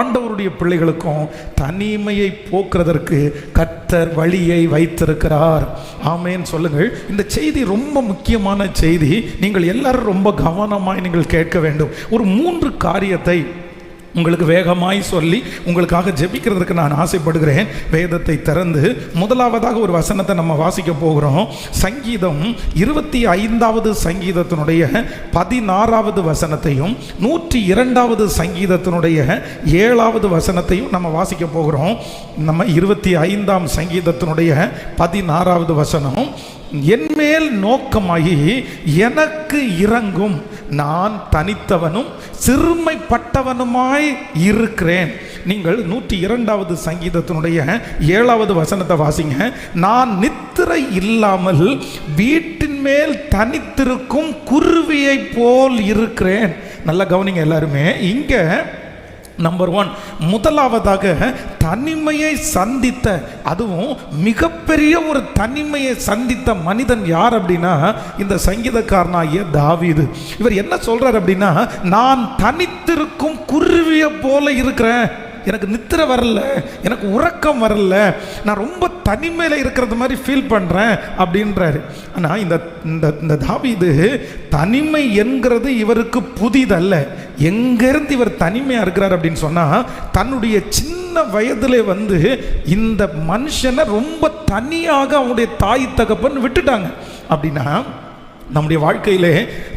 ஆண்டவருடைய பிள்ளைகளுக்கும் தனிமையை போக்குறதற்கு கர்த்தர் வழியை வைத்திருக்கிறார். ஆமென் சொல்லுங்கள். இந்த செய்தி ரொம்ப முக்கியமான செய்தி. நீங்கள் எல்லாரும் ரொம்ப கவனமாய் நீங்கள் கேட்க வேண்டும். ஒரு 3 காரியத்தை உங்களுக்கு வேகமாய் சொல்லி உங்களுக்காக ஜெபிக்கிறதுக்கு நான் ஆசைப்படுகிறேன். வேதத்தை திறந்து முதலாவதாக ஒரு வசனத்தை நம்ம வாசிக்க போகிறோம். சங்கீதம் 25வது சங்கீதத்தினுடைய 16வது வசனத்தையும் 102வது சங்கீதத்தினுடைய 7வது வசனத்தையும் நம்ம வாசிக்க போகிறோம். நம்ம 25ஆம் சங்கீதத்தினுடைய 16வது வசனம், என்மேல் நோக்கமாகி எனக்கு இறங்கும், நான் தனித்தவனும் சிறுமைப்பட்டவனுமாய் இருக்கிறேன். நீங்கள் 102வது சங்கீதத்தினுடைய 7வது வசனத்தை வாசிங்க. நான் நித்திரை இல்லாமல் வீட்டின் மேல் தனித்திருக்கும் குருவியை போல் இருக்கிறேன். நல்லா கவனிங்க எல்லாருமே. இங்க நம்பர் 1, முதலாவதாக தனிமையை சந்தித்த, அதுவும் மிகப்பெரிய ஒரு தனிமையை சந்தித்த மனிதன் யார் அப்படின்னா இந்த சங்கீதக்காரனாகிய தாவீது. இவர் என்ன சொல்றார் அப்படின்னா, நான் தனித்திருக்கும் குருவியை போல இருக்கிறேன், எனக்கு நித்திரை வரல, எனக்கு உறக்கம் வரல, நான் ரொம்ப தனிமையில் இருக்கிறது மாதிரி ஃபீல் பண்ணுறேன் அப்படின்றாரு. ஆனால் இந்த தாவீது தனிமை என்கிறது இவருக்கு புதிதல்ல. எங்கேருந்து இவர் தனிமையாக இருக்கிறார் அப்படின்னு சொன்னால், தன்னுடைய சின்ன வயதிலே இந்த மனுஷனை ரொம்ப தனியாக அவனுடைய தாய் தகப்பன் விட்டுட்டாங்க. அப்படின்னா நம்முடைய வாழ்க்கையிலே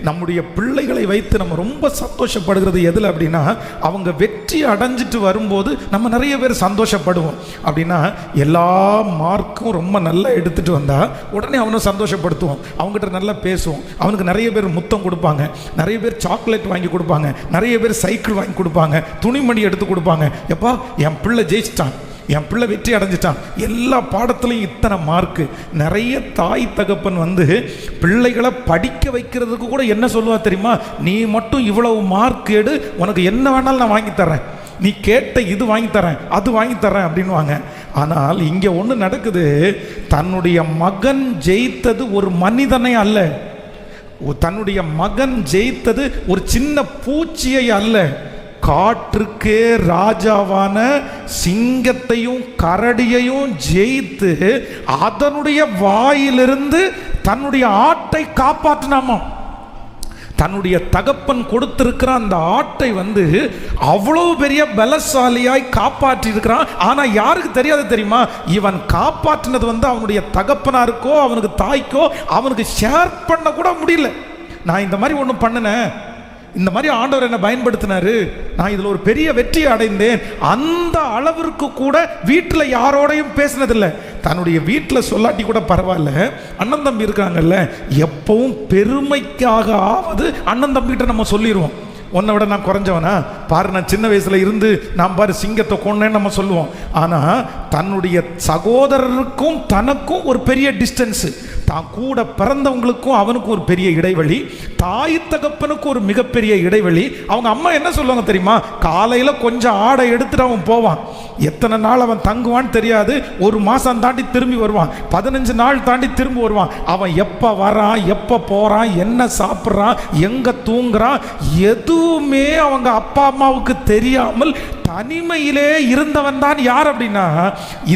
நம்முடைய பிள்ளைகளை வைத்து நம்ம ரொம்ப சந்தோஷப்படுகிறது எதில் அப்படின்னா, அவங்க வெற்றி அடைஞ்சிட்டு வரும்போது நம்ம நிறைய பேர் சந்தோஷப்படுவோம். அப்படின்னா எல்லா மார்க்கும் ரொம்ப நல்லா எடுத்துகிட்டு வந்தால் உடனே அவனை சந்தோஷப்படுத்துவோம், அவங்ககிட்ட நல்லா பேசுவோம், அவனுக்கு நிறைய பேர் முத்தம் கொடுப்பாங்க, நிறைய பேர் சாக்லேட் வாங்கி கொடுப்பாங்க, நிறைய பேர் சைக்கிள் வாங்கி கொடுப்பாங்க, துணிமணி எடுத்து கொடுப்பாங்க. எப்பா என் பிள்ளை ஜெயிச்சிட்டான், என் பிள்ளை வெற்றி அடைஞ்சிட்டான், எல்லா பாடத்துலையும் இத்தனை மார்க்கு. நிறைய தாய் தகப்பன் பிள்ளைகளை படிக்க வைக்கிறதுக்கு கூட என்ன சொல்லுவா தெரியுமா, நீ மட்டும் இவ்வளவு மார்க் எடு, உனக்கு என்ன வேணாலும் நான் வாங்கி தரேன், நீ கேட்ட இது வாங்கி தரேன், அது வாங்கி தரேன் அப்படின்வாங்க. ஆனால் இங்கே ஒன்று நடக்குது. தன்னுடைய மகன் ஜெயித்தது ஒரு மனிதனை அல்ல, தன்னுடைய மகன் ஜெயித்தது ஒரு சின்ன பூச்சியை அல்ல, காற்றுக்கே ராஜாவான சிங்கத்தையும் கரடியையும் ஜெயித்து அதனுடைய வாயிலிருந்து தன்னுடைய ஆட்டை காப்பாற்றினாமா. தன்னுடைய தகப்பன் கொடுத்திருக்கிற அந்த ஆட்டை அவ்வளவு பெரிய பலசாலியாய் காப்பாற்றி இருக்கிறான். ஆனா யாருக்கு தெரியாது தெரியுமா, இவன் காப்பாற்றினது அவனுடைய தகப்பனாருக்கோ அவனுக்கு தாய்க்கோ அவனுக்கு ஷேர் பண்ண கூட முடியல. நான் இந்த மாதிரி ஒன்று பண்ணினேன், இந்த மாதிரி ஆண்டவர் என்ன பயன்படுத்தினாரு, நான் இதில் ஒரு பெரிய வெற்றியை அடைந்தேன், அந்த அளவிற்கு கூட வீட்டில் யாரோடையும் பேசினதில்லை. தன்னுடைய வீட்டில் சொல்லாட்டி கூட பரவாயில்ல, அண்ணன் தம்பி இருக்காங்கல்ல, எப்பவும் பெருமைக்காக ஆவது அண்ணன் தம்பிகிட்ட நம்ம சொல்லிடுவோம், உன்னை விட நான் குறைஞ்சவனா பாரு, நான் சின்ன வயசுல இருந்து நான் பாரு சிங்கத்தை கொன்னேன்னு நம்ம சொல்லுவோம். ஆனால் தன்னுடைய சகோதரருக்கும் தனக்கும் ஒரு பெரிய டிஸ்டன்ஸு, தான் கூட பிறந்தவங்களுக்கும் அவனுக்கும் ஒரு பெரிய இடைவெளி, தாய் தகப்பனுக்கும் ஒரு மிகப்பெரிய இடைவெளி. அவங்க அம்மா என்ன சொல்லுவாங்க தெரியுமா, காலையில் கொஞ்சம் ஆடை எடுத்துட்டு அவன் போவான், எத்தனை நாள் அவன் தங்குவான்னு தெரியாது, 1 மாதம் தாண்டி திரும்பி வருவான், 15 நாள் தாண்டி திரும்பி வருவான். அவன் எப்போ வரான், எப்போ போகிறான், என்ன சாப்பிட்றான், எங்கே தூங்குறான், எதுவுமே அவங்க அப்பா அம்மாவுக்கு தெரியாமல் தனிமையிலே இருந்தவன் தான் யார் அப்படின்னா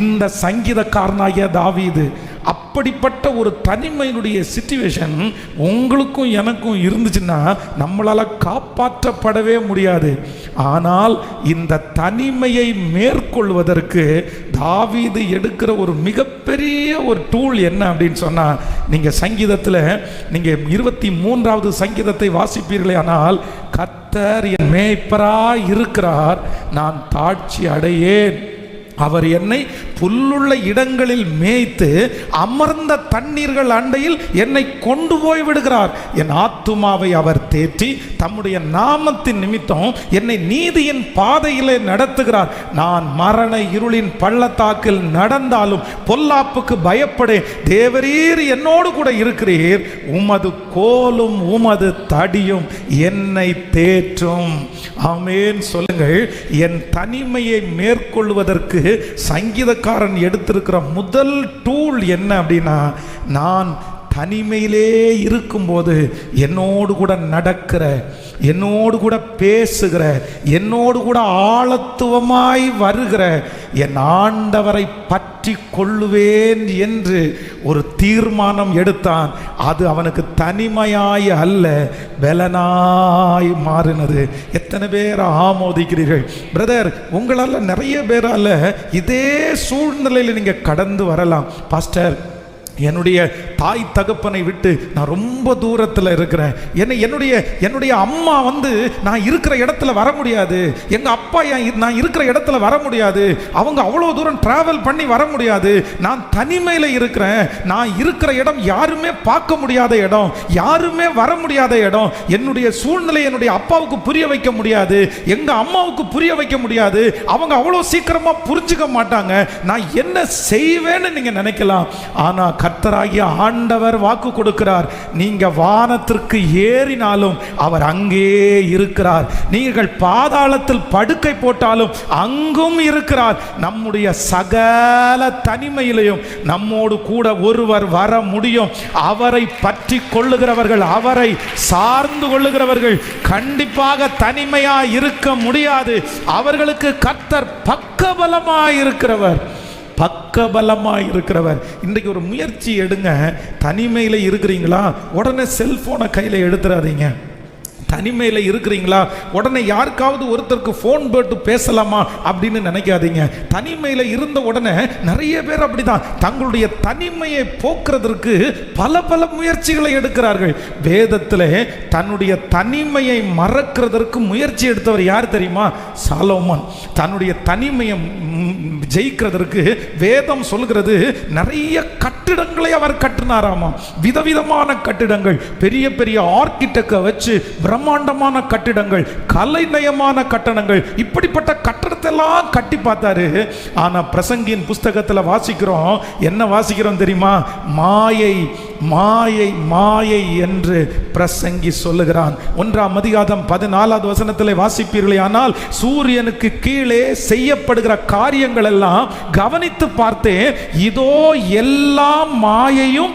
இந்த சங்கீதக்காரனாகிய தாவீது. அப்படிப்பட்ட ஒரு தனிமையினுடைய சிச்சுவேஷன் உங்களுக்கும் எனக்கும் இருந்துச்சுன்னா நம்மளால காப்பாற்றப்படவே முடியாது. ஆனால் இந்த தனிமையை மேற்கொள்வதற்கு தாவீது எடுக்கிற ஒரு மிகப்பெரிய ஒரு டூல் என்ன அப்படின்னு சொன்னா, நீங்க சங்கீதத்தில் நீங்க 23வது சங்கீதத்தை வாசிப்பீர்களே, ஆனால் கர்த்தர் என் மேய்ப்பராய் இருக்கிறார், நான் தாழ்ச்சி அடையேன், அவர் என்னை புல்லுள்ள இடங்களில் மேய்த்து அமர்ந்த தண்ணீர்கள் அண்டையில் என்னை கொண்டு போய் விடுகிறார். என் ஆத்துமாவை அவர் தேற்றி தம்முடைய நாமத்தின் நிமித்தம் என்னை நீதியின் பாதையிலே நடத்துகிறார். நான் மரண இருளின் பள்ளத்தாக்கில் நடந்தாலும் பொல்லாப்புக்கு பயப்படேன், தேவரீர் என்னோடு கூட இருக்கிறீர், உமது கோலும் உமது தடியும் என்னை தேற்றும். ஆமென் சொல்லுங்கள். என் தனிமையை மேற்கொள்வதற்கு சங்கீதக்காரன் எடுத்திருக்கிற முதல் டூல் என்ன அப்படின்னா, நான் தனிமையிலே இருக்கும்போது என்னோடு கூட நடக்கிற, என்னோடு கூட பேசுகிற, என்னோடு கூட ஆழத்துவமாய் வருகிற என் ஆண்டவரை பற்றி கொள்ளுவேன் என்று ஒரு தீர்மானம் எடுத்தான். அது அவனுக்கு தனிமையாய் அல்ல, பலனாய் மாறினது. எத்தனை பேர் ஆமோதிக்கிறீர்கள்? பிரதர், உங்களால் நிறைய பேரால் இதே சூழ்நிலையில் நீங்கள் கடந்து வரலாம். பாஸ்டர், என்னுடைய தாய் தகப்பனை விட்டு நான் ரொம்ப தூரத்தில் இருக்கிறேன். என்னுடைய அம்மா நான் இருக்கிற இடத்துல வர முடியாது, எங்கள் அப்பா நான் இருக்கிற இடத்துல வர முடியாது, அவங்க அவ்வளோ தூரம் டிராவல் பண்ணி வர முடியாது, நான் தனிமையில் இருக்கிறேன், நான் இருக்கிற இடம் யாருமே பார்க்க முடியாத இடம், யாருமே வர முடியாத இடம், என்னுடைய சூழ்நிலை என்னுடைய அப்பாவுக்கு புரிய வைக்க முடியாது, எங்கள் அம்மாவுக்கு புரிய வைக்க முடியாது, அவங்க அவ்வளோ சீக்கிரமாக புரிஞ்சுக்க மாட்டாங்க, நான் என்ன செய்வேன்னு நீங்கள் நினைக்கலாம். ஆனால் கர்த்தராகிய ஆண்டவர் வாக்கு கொடுக்கிறார், நீங்க வானத்திற்கு ஏறினாலும் அவர் அங்கே இருக்கிறார், நீங்கள் பாதாளத்தில் படுக்கை போட்டாலும் அங்கும் இருக்கிறார். நம்முடைய சகல தனிமையிலையும் நம்மோடு கூட ஒருவர் வர முடியும். அவரை பற்றி கொள்ளுகிறவர்கள், அவரை சார்ந்து கொள்ளுகிறவர்கள் கண்டிப்பாக தனிமையா இருக்க முடியாது. அவர்களுக்கு கர்த்தர் பக்கபலமாய் இருக்கிறவர், பக்கபலமாக இருக்கிறவர். இன்றைக்கு ஒரு முயற்சி எடுங்க. தனிமையில் இருக்கிறீங்களா, உடனே செல்போனை கையில் எடுத்துறாதீங்க. தனிமையில் இருக்கிறீங்களா, உடனே யாருக்காவது ஒருத்தருக்கு ஃபோன் போட்டு பேசலாமா அப்படின்னு நினைக்காதீங்க. தனிமையில் இருந்த உடனே நிறைய பேர் அப்படிதான் தங்களுடைய தனிமையை போக்குறதற்கு பல பல முயற்சிகளை எடுக்கிறார்கள். வேதத்தில் தன்னுடைய தனிமையை மறக்கிறதற்கு முயற்சி எடுத்தவர் யார் தெரியுமா? சாலோமன். தன்னுடைய தனிமையை ஜெயிக்கிறதற்கு வேதம் சொல்கிறது நிறைய கட்டிடங்களை அவர் கட்டினாராமா. விதவிதமான கட்டிடங்கள், பெரிய பெரிய ஆர்கிடெக்டை வச்சு பிரம்மாண்டமான கட்டிடங்கள், கலைநயமான கட்டடங்கள், இப்படிப்பட்ட கட்டடத்தை எல்லாம் கட்டி பார்த்தாரு. ஆனா பிரசங்கியின் புஸ்தகத்தில் வாசிக்கிறோம், என்ன வாசிக்கிறோம் தெரியுமா? மாயை மாயை மாயை என்று பிரசங்கி சொல்லுகிறான். 1ஆம் அதிகாரம் 14வது வசனத்தில் வாசிப்பீர்களே, ஆனால் சூரியனுக்கு கீழே செய்யப்படுகிற காரியங்கள் எல்லாம் கவனித்து பார்த்தேன், இதோ எல்லாம் மாயையும்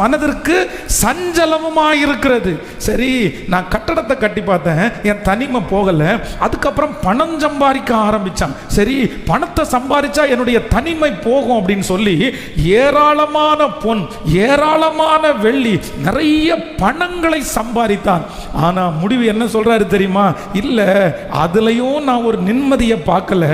மனதிற்கு சஞ்சலமுமாயிருக்கிறது. சரி, நான் கட்டடத்தை கட்டி பார்த்தேன், என் தனிமை போகல. அதுக்கப்புறம் பணம் சம்பாதிக்க ஆரம்பிச்சான். சரி, பணத்தை சம்பாதிச்சா என்னுடைய தனிமை போகும் அப்படின்னு சொல்லி ஏராளமான பொன், ஏராளமான வெள்ளி, நிறைய பணங்களை சம்பாதித்தான். ஆனா முடிவு என்ன சொல்றாரு தெரியுமா? இல்ல, அதுலயும் நான் ஒரு நிம்மதியை பார்க்கல,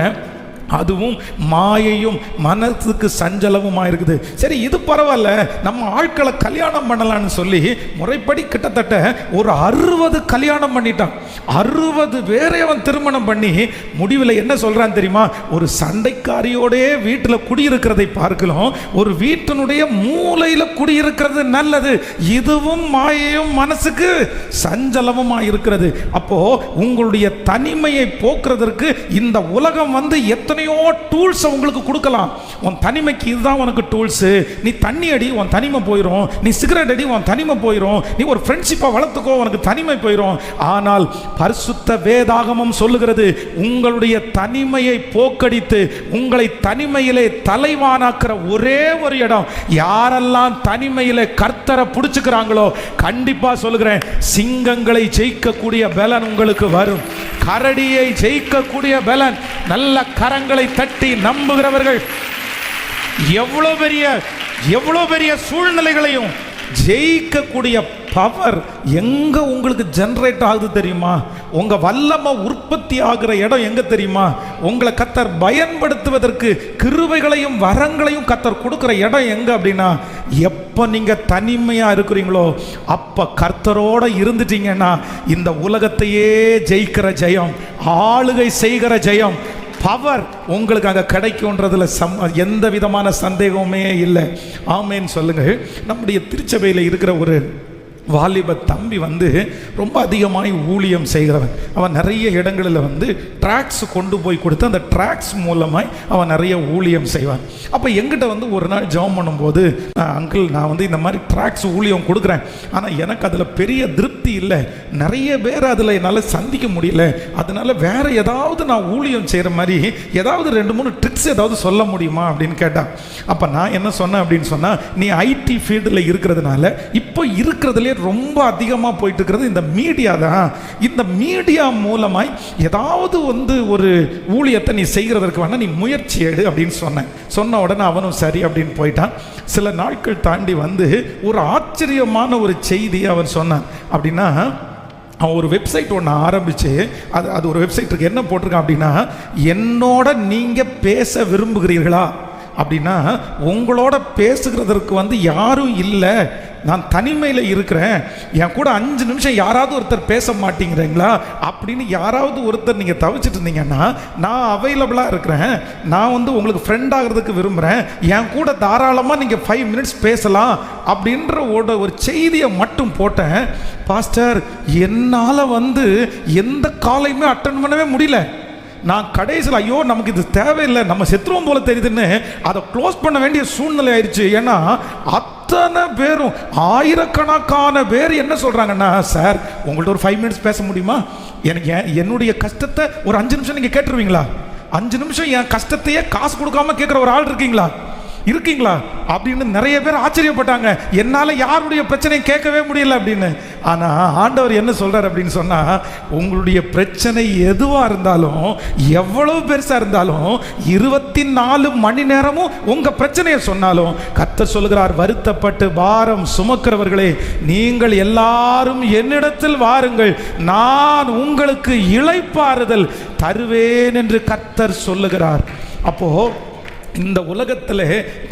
அதுவும் மாயையும் மனசுக்கு சஞ்சலமுமா இருக்குது. சரி, இது பரவாயில்ல, நம்ம ஆட்களை கல்யாணம் பண்ணலான்னு சொல்லி முறைப்படி கிட்டத்தட்ட ஒரு 60 கல்யாணம் பண்ணிட்டான். 60 பேரை அவன் திருமணம் பண்ணி முடிவில் என்ன சொல்றான் தெரியுமா? ஒரு சண்டைக்காரியோட வீட்டில் குடியிருக்கிறதை பார்க்கலாம், ஒரு வீட்டினுடைய மூலையில் குடியிருக்கிறது நல்லது. இதுவும் மாயையும் மனசுக்கு சஞ்சலமுமா இருக்கிறது. அப்போ உங்களுடைய தனிமையை போக்குறதற்கு இந்த உலகம் எத்தனையோ டூல்ஸ் உங்களுக்கு கொடுக்கலாம். உன் தனிமைக்கு இதுதான் உனக்கு டூல்ஸ். நீ தண்ணி அடி, உன் தனிமை போயிடும். நீ சிகரெட் அடி, உன் தனிமை போயிடும். நீ ஒரு ஃப்ரெண்ட்ஷிப்பை வளர்த்துக்கோ, உனக்கு தனிமை போயிடும். ஆனால் பரிசுத்த வேதாகமம் சொல்லுகிறது, உங்களுடைய தனிமையை போக்கடித்து உங்களை தனிமையிலே தலைவானாக்குற ஒரே ஒரு இடம், யாரெல்லாம் தனிமையிலே கர்த்தரை பிடிச்சுக்கிறாங்களோ, கண்டிப்பா சொல்லுகிறேன், சிங்கங்களை ஜெயிக்கக்கூடிய பலன் உங்களுக்கு வரும். கரடியை ஜெயிக்கக்கூடிய பலன், நல்ல கரங்களை தட்டி நம்புகிறவர்கள் எவ்வளவு பெரிய சூழ்நிலைகளையும் ஜெயிக்கக்கூடிய பவர் எங்க உங்களுக்கு ஜெனரேட் ஆகுது தெரியுமா? உங்க வல்லமை உற்பத்தி ஆகிற இடம் எங்க தெரியுமா? உங்களை கர்த்தர் பயன்படுத்துவதற்கு கிருபைகளையும் வரங்களையும் கர்த்தர் கொடுக்கிற இடம் எங்க அப்படின்னா, எப்ப நீங்க தனிமையா இருக்கிறீங்களோ அப்ப கர்த்தரோட இருந்துட்டீங்கன்னா இந்த உலகத்தையே ஜெயிக்கிற ஜெயம், ஆளுகை செய்கிற ஜெயம், பவர் உங்களுக்கு அங்கே கிடைக்கும்ன்றதுல எந்த விதமான சந்தேகமே இல்லை. ஆமேன்னு சொல்லுங்க. நம்முடைய திருச்சபையில் இருக்கிற ஒரு வாலிப தம்பி ரொம்ப அதிகமாய் ஊழியம் செய்கிறவன். அவன் நிறைய இடங்களில் ட்ராக்ஸ் கொண்டு போய் கொடுத்து அந்த ட்ராக்ஸ் மூலமாய் அவன் நிறைய ஊழியம் செய்வான். அப்போ எங்கிட்ட ஒரு நாள் ஜெபம் பண்ணும்போது, அங்கிள் நான் இந்த மாதிரி ட்ராக்ஸ் ஊழியம் கொடுக்குறேன், ஆனால் எனக்கு அதில் பெரிய திருப்தி இல்லை, நிறைய பேர் அதில் என்னால் சந்திக்க முடியல, அதனால் வேறு ஏதாவது நான் ஊழியம் செய்கிற மாதிரி ஏதாவது 2-3 ட்ரிக்ஸ் ஏதாவது சொல்ல முடியுமா அப்படின்னு கேட்டான். அப்போ நான் என்ன சொன்னேன் அப்படின்னு சொன்னால், நீ ஐடி ஃபீல்டில் இருக்கிறதுனால இப்போ இருக்கிறதுலே ரொம்ப அதிகமாக போயிட்டு இருக்கிறது இந்த மீடியா தான். இந்த மீடியா மூலமாய் ஏதாவது ஒரு ஊழியத்தை நீ செய்கிறதற்கு வேணா நீ முயற்சி எடு அப்படின்னு சொன்ன உடனே அவனும் சரி அப்படின்னு போயிட்டான். சில நாட்கள் தாண்டி ஒரு ஆச்சரியமான ஒரு செய்தியை அவன் சொன்னான். அப்படின்னா அவன் ஒரு வெப்சைட் ஒன்று ஆரம்பித்து அது ஒரு வெப்சைட் இருக்கு. என்ன போட்டிருக்கான் அப்படின்னா, என்னோட நீங்கள் பேச விரும்புகிறீர்களா அப்படின்னா, உங்களோட பேசுகிறதற்கு யாரும் இல்லை, நான் தனிமையில் இருக்கிறேன், என் கூட 5 நிமிஷம் யாராவது ஒருத்தர் பேச மாட்டேங்கிறீங்களா அப்படின்னு யாராவது ஒருத்தர் நீங்கள் தவிச்சிட்டு இருந்தீங்கன்னா நான் அவைலபிளாக இருக்கிறேன், நான் உங்களுக்கு ஃப்ரெண்ட் ஆகிறதுக்கு விரும்புகிறேன், என் கூட தாராளமாக நீங்கள் 5 மினிட்ஸ் பேசலாம் அப்படின்ற ஒரு செய்தியை மட்டும் போட்டேன். பாஸ்டர், என்னால் எந்த காலையுமே அட்டன் பண்ணவே முடியல. நான் கடைசியில் ஐயோ நமக்கு இது தேவையில்லை, நம்ம செத்துருவோம் போல தெரியுதுன்னு அதை க்ளோஸ் பண்ண வேண்டிய சூழ்நிலை ஆயிடுச்சு. ஏன்னா அத்தனை பேரும், ஆயிரக்கணக்கான பேர் என்ன சொல்கிறாங்கன்னா, சார் உங்கள்ட்ட ஒரு 5 மினிட்ஸ் பேச முடியுமா, எனக்கு என்னுடைய கஷ்டத்தை ஒரு 5 நிமிஷம் நீங்கள் கேட்டுருவீங்களா, 5 நிமிஷம் என் கஷ்டத்தையே காசு கொடுக்காம கேட்குற ஒரு ஆள் இருக்கீங்களா அப்படின்னு நிறைய பேர் ஆச்சரியப்பட்டாங்க. என்னால் யாருடைய பிரச்சனையை கேட்கவே முடியல அப்படின்னு. ஆனால் ஆண்டவர் என்ன சொல்கிறார் அப்படின்னு சொன்னால், உங்களுடைய பிரச்சனை எதுவாக இருந்தாலும், எவ்வளவு பெருசாக இருந்தாலும், 24 மணி நேரமும் உங்கள் பிரச்சனையை சொன்னாலும் கர்த்தர் சொல்கிறார், வருத்தப்பட்டு பாரம் சுமக்கிறவர்களே நீங்கள் எல்லாரும் என்னிடத்தில் வாருங்கள், நான் உங்களுக்கு இளைப்பாறுதல் தருவேன் என்று கர்த்தர் சொல்லுகிறார். அப்போது இந்த உலகத்தில்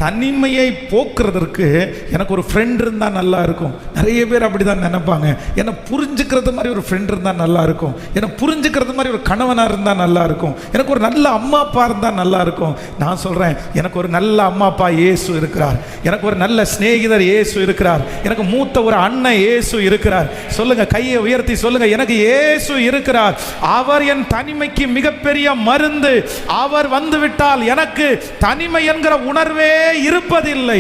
தனிமையை போக்குறதற்கு எனக்கு ஒரு ஃப்ரெண்ட் இருந்தால் நல்லா இருக்கும். நிறைய பேர் அப்படி தான் நினைப்பாங்க. என்னை புரிஞ்சுக்கிறது மாதிரி ஒரு ஃப்ரெண்ட் இருந்தால் நல்லா இருக்கும், என்னை புரிஞ்சுக்கிறது மாதிரி ஒரு கணவனாக இருந்தால் நல்லா இருக்கும், எனக்கு ஒரு நல்ல அம்மா அப்பா இருந்தால் நல்லா இருக்கும். நான் சொல்கிறேன், எனக்கு ஒரு நல்ல அம்மா அப்பா இயேசு இருக்கிறார், எனக்கு ஒரு நல்ல சிநேகிதர் இயேசு இருக்கிறார், எனக்கு மூத்த ஒரு அண்ணன் இயேசு இருக்கிறார். சொல்லுங்க, கையை உயர்த்தி சொல்லுங்க, எனக்கு இயேசு இருக்கிறார். அவர் என் தனிமைக்கு மிகப்பெரிய மருந்து. அவர் வந்துவிட்டால் எனக்கு தனிமை என்கிற உணர்வே இருப்பதில்லை.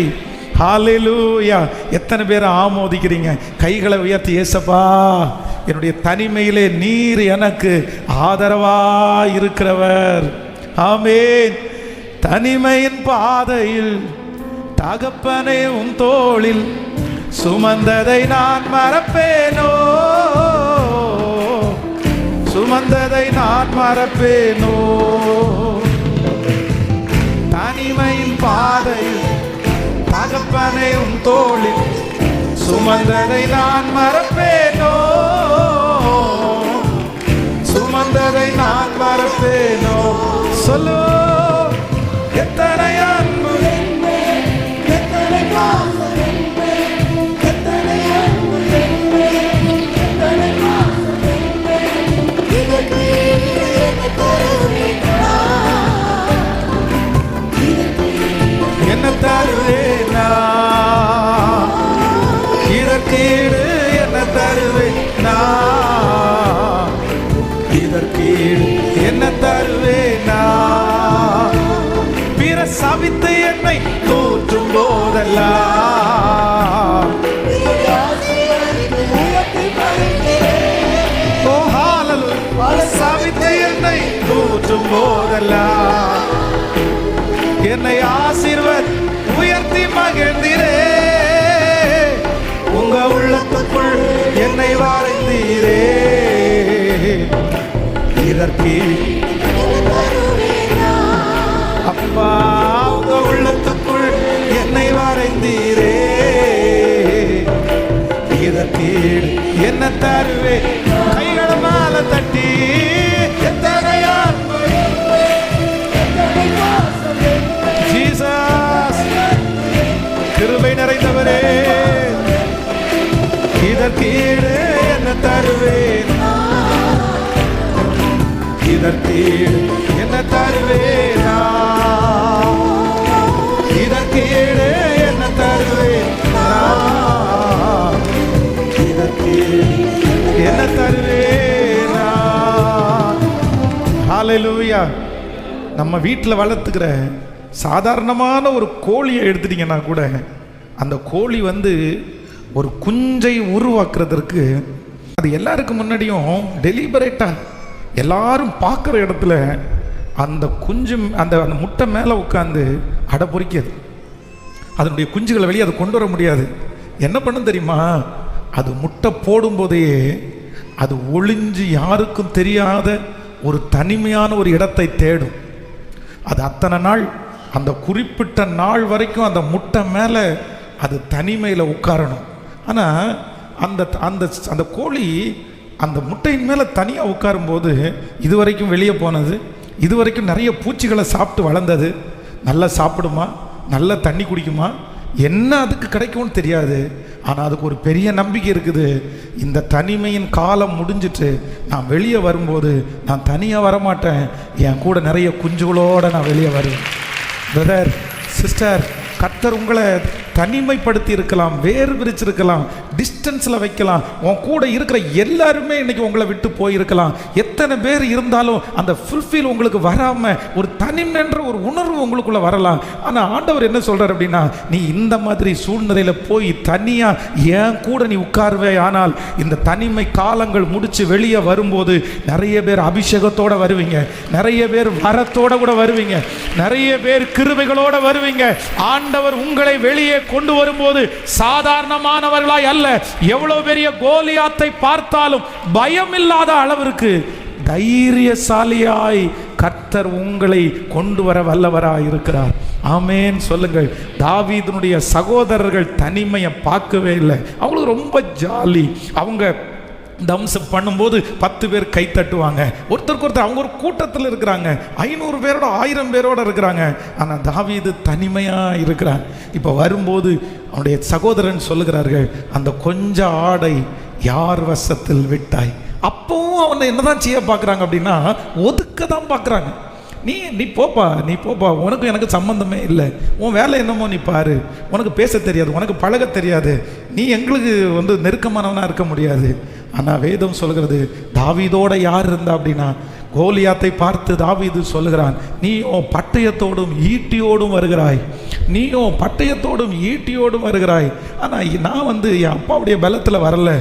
ஹல்லேலூயா. எத்தனை பேர் ஆமோதிக்கிறீங்க? கைகளை உயர்த்தி, ஏசப்பா என்னுடைய தனிமையிலே நீர் எனக்கு ஆதரவா இருக்கிறவர். ஆமென். தனிமையின் பாதையில் தகப்பனே உன் தோளில் சுமந்ததை நான் மறப்பேனோ, சுமந்ததை நான் மறப்பேனோ, தனிமையின் பாதையில் தகப்பனே உன் தோளில் சுமந்ததை நான் மறப்பேனோ, சுமந்ததை நான் மறப்பேனோ. சொல்லு, எத்தனை அன்பு, எத்தனை பாசம், எத்தனை அன்பு, எத்தனை பாசம், இதற்கு என்ன தருவேனா, இதற்கீடு என்ன தருவேனா, இதற்கீடு என்ன தருவேனா, பிற சபித்து என்னை தூற்றும் போதெல்லாம், ஓ ஹல்லேலூயா, சபித்து என்னை தூற்றும் போதெல்லாம் என்னை ஆசீர்வத் உயர்த்தி மகிழ்ந்தீரே, உங்க உள்ளத்துக்குள் என்னை வரைந்தீரே, இதற்கு அப்பா உங்க உள்ளத்துக்குள் என்னை வரைந்தீரே, இதற்கு என்ன தருவே. கைகளை மேல தட்டி, எத்தனை அன்பு, ஜீசஸ் கிருபை நிறைந்தவரே, இதற்கீடு என்ன தருவேன், இதற்கீடு என்ன தருவேனா, இதற்கீடு என்ன தருவேனா, என்ன தருவேனா? ஹல்லேலூயா. நம்ம வீட்டில் வளர்த்துக்கிற சாதாரணமான ஒரு கோழியை எடுத்துட்டீங்கன்னா கூட அந்த கோழி ஒரு குஞ்சை உருவாக்குறதற்கு அது எல்லாருக்கும் முன்னாடியும் டெலிபரேட்டாக எல்லாரும் பார்க்குற இடத்துல அந்த குஞ்சு அந்த அந்த முட்டை மேலே உட்காந்து அடை பொறிக்காது. அதனுடைய குஞ்சுகளை வெளியே அதை கொண்டு வர முடியாது. என்ன பண்ணும் தெரியுமா? அது முட்டை போடும்போதே அது ஒளிஞ்சு யாருக்கும் தெரியாத ஒரு தனிமையான ஒரு இடத்தை தேடும். அது அத்தனை நாள், அந்த குறிப்பிட்ட நாள் வரைக்கும் அந்த முட்டை மேலே அது தனிமையில் உட்காரணும். ஆனால் அந்த அந்த அந்த கோழி அந்த முட்டையின் மேலே தனியாக உட்காரும்போது இது வரைக்கும் வெளியே போனது, இது வரைக்கும் நிறைய பூச்சிகளை சாப்பிட்டு வளர்ந்தது, நல்லா சாப்பிடுமா, நல்லா தண்ணி குடிக்குமா, என்ன அதுக்கு கிடைக்கும்னு தெரியாது. ஆனால் அதுக்கு ஒரு பெரிய நம்பிக்கை இருக்குது. இந்த தனிமையின் காலம் முடிஞ்சிட்டு நான் வெளியே வரும்போது நான் தனியாக வரமாட்டேன், என் கூட நிறைய குஞ்சுகளோடு நான் வெளியே வருவேன். பிரதர், சிஸ்டர், கர்த்தர் உங்களை தனிமைப்படுத்தி இருக்கலாம், வேறு பிரிச்சிருக்கலாம், டிஸ்டன்ஸில் வைக்கலாம். உன் கூட இருக்கிற எல்லாருமே இன்னைக்கு உங்களை விட்டு போயிருக்கலாம். எத்தனை பேர் இருந்தாலும் அந்த ஃபுல்ஃபில் உங்களுக்கு வராமல் ஒரு தனிமைன்ற ஒரு உணர்வு உங்களுக்குள்ளே வரலாம். ஆனால் ஆண்டவர் என்ன சொல்கிறார் அப்படின்னா, நீ இந்த மாதிரி சூழ்நிலையில் போய் தனியாக என் கூட நீ உட்காருவே. ஆனால் இந்த தனிமை காலங்கள் முடித்து வெளியே வரும்போது நிறைய பேர் அபிஷேகத்தோடு வருவீங்க, நிறைய பேர் வரத்தோடு கூட வருவீங்க, நிறைய பேர் கிருபைகளோடு வருவீங்க. ஆண்டவர் உங்களை வெளியே கொண்டு வரும்போது சாதாரணமானவர்களாய் அல்ல, எவ்வளவு பெரிய கோலியாத்தை பார்த்தாலும் பயம் இல்லாத அளவிற்கு தைரியசாலியாய் கர்த்தர் உங்களை கொண்டு வர வல்லவராய் இருக்கிறார். ஆமேன் சொல்லுங்கள். தாவீதுனுடைய சகோதரர்கள் தனிமையை பார்க்கவே இல்லை, அவங்களுக்கு ரொம்ப ஜாலி. அவங்க தம்சம் பண்ணும்போது 10 பேர் கை தட்டுவாங்க, ஒருத்தருக்கு ஒருத்தர். அவங்க ஒரு கூட்டத்தில் இருக்கிறாங்க, 500 பேரோட 1000 பேரோட இருக்கிறாங்க. ஆனால் தாவீது தனிமையாக இருக்கிறான். இப்போ வரும்போது அவனுடைய சகோதரன் சொல்லுகிறார்கள், அந்த கொஞ்ச ஆடை யார் வசத்தில் விட்டாய்? அப்பவும் அவனை என்னதான் செய்ய பார்க்குறாங்க அப்படின்னா, ஒதுக்க தான் பார்க்குறாங்க. நீ போப்பா, நீ போப்பா, உனக்கு எனக்கு சம்பந்தமே இல்லை, உன் வேலை என்னமோ நீ பாரு, உனக்கு பேச தெரியாது, உனக்கு பழக தெரியாது, நீ எங்களுக்கு நெருக்கமானவனாக இருக்க முடியாது. ஆனால் வேதம் சொல்கிறது, தாவீதோட யார் இருந்தா அப்படின்னா, கோலியாத்தை பார்த்து தாவீது சொல்லுகிறான், நீயோ பட்டயத்தோடும் ஈட்டியோடும் வருகிறாய், நீயோ பட்டயத்தோடும் ஈட்டியோடும் வருகிறாய். ஆனால் நான் என் அப்பாவுடைய பலத்தில் வரல,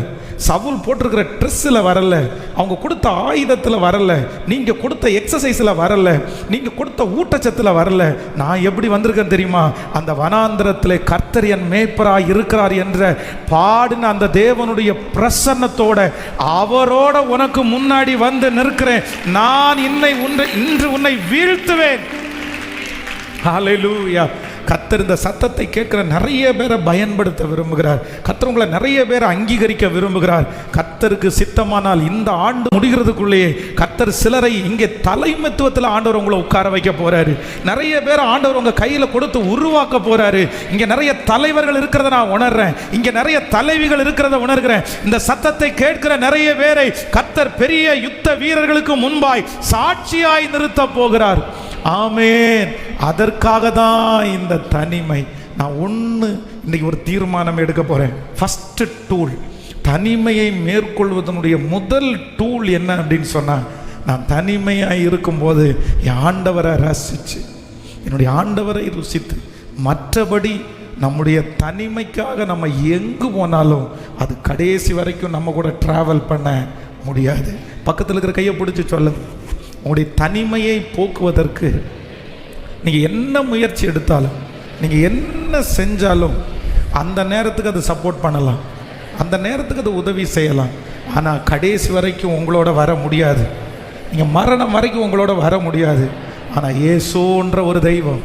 சவுல் போட்டிருக்கிற ட்ரெஸ்ஸில் வரல, அவங்க கொடுத்த ஆயுதத்தில் வரல, நீங்கள் கொடுத்த எக்ஸசைஸில் வரல, நீங்கள் கொடுத்த ஊட்டச்சத்தில் வரல. நான் எப்படி வந்திருக்கேன் தெரியுமா? அந்த வனாந்திரத்தில் கர்த்தர் என் மேய்ப்பராய் இருக்கிறார் என்ற பாடின அந்த தேவனுடைய பிரசன்னத்தோட அவரோட உனக்கு முன்னாடி வந்து நிற்கிறேன். நான் இன்று உன்னை வீழ்த்துவேன். ஹல்லேலூயா. கர்த்தர் இந்த சத்தத்தை கேட்கிற நிறைய பேரை பயன்படுத்த விரும்புகிறார். கர்த்தர் உங்களை நிறைய பேரை அங்கீகரிக்க விரும்புகிறார். கர்த்தருக்கு சித்தமானால் இந்த ஆண்டு முடிகிறதுக்குள்ளேயே கர்த்தர் சிலரை இங்கே தலைமைத்துவத்தில் ஆண்டவர் உங்களை உட்கார வைக்க போறாரு. நிறைய பேர் ஆண்டவர் உங்க கையில கொடுத்து உருவாக்க போறாரு. இங்க நிறைய தலைவர்கள் இருக்கிறத நான் உணர்றேன், இங்க நிறைய தலைவிகள் இருக்கிறத உணர்கிறேன். இந்த சத்தத்தை கேட்கிற நிறைய பேரை கர்த்தர் பெரிய யுத்த வீரர்களுக்கு முன்பாய் சாட்சியாய் நிறுத்த போகிறார். ஆமென். அதற்காக தான் இந்த தனிமை. நான் இன்னைக்கு ஒரு தீர்மானம் எடுக்க போறேன். ஃபர்ஸ்ட் டூல், தனிமையை மேற்கொள்வதனுடைய முதல் டூல் என்ன அப்படின்னு சொன்னா, நான் தனிமையாக இருக்கும்போது என் ஆண்டவரை ரசிச்சு, என்னுடைய ஆண்டவரை ருசித்து, மற்றபடி நம்முடைய தனிமைக்காக நம்ம எங்கு போனாலும் அது கடைசி வரைக்கும் நம்ம கூட டிராவல் பண்ண முடியாது. பக்கத்தில் இருக்கிற கையை பிடிச்சி சொல்லுங்க, உங்களுடைய தனிமையை போக்குவதற்கு நீங்கள் என்ன முயற்சி எடுத்தாலும், நீங்கள் என்ன செஞ்சாலும் அந்த நேரத்துக்கு அது சப்போர்ட் பண்ணலாம், அந்த நேரத்துக்கு அது உதவி செய்யலாம். ஆனால் கடைசி வரைக்கும் உங்களோட வர முடியாது, நீங்கள் மரணம் வரைக்கும் உங்களோட வர முடியாது. ஆனால் இயேசுன்ற ஒரு தெய்வம்,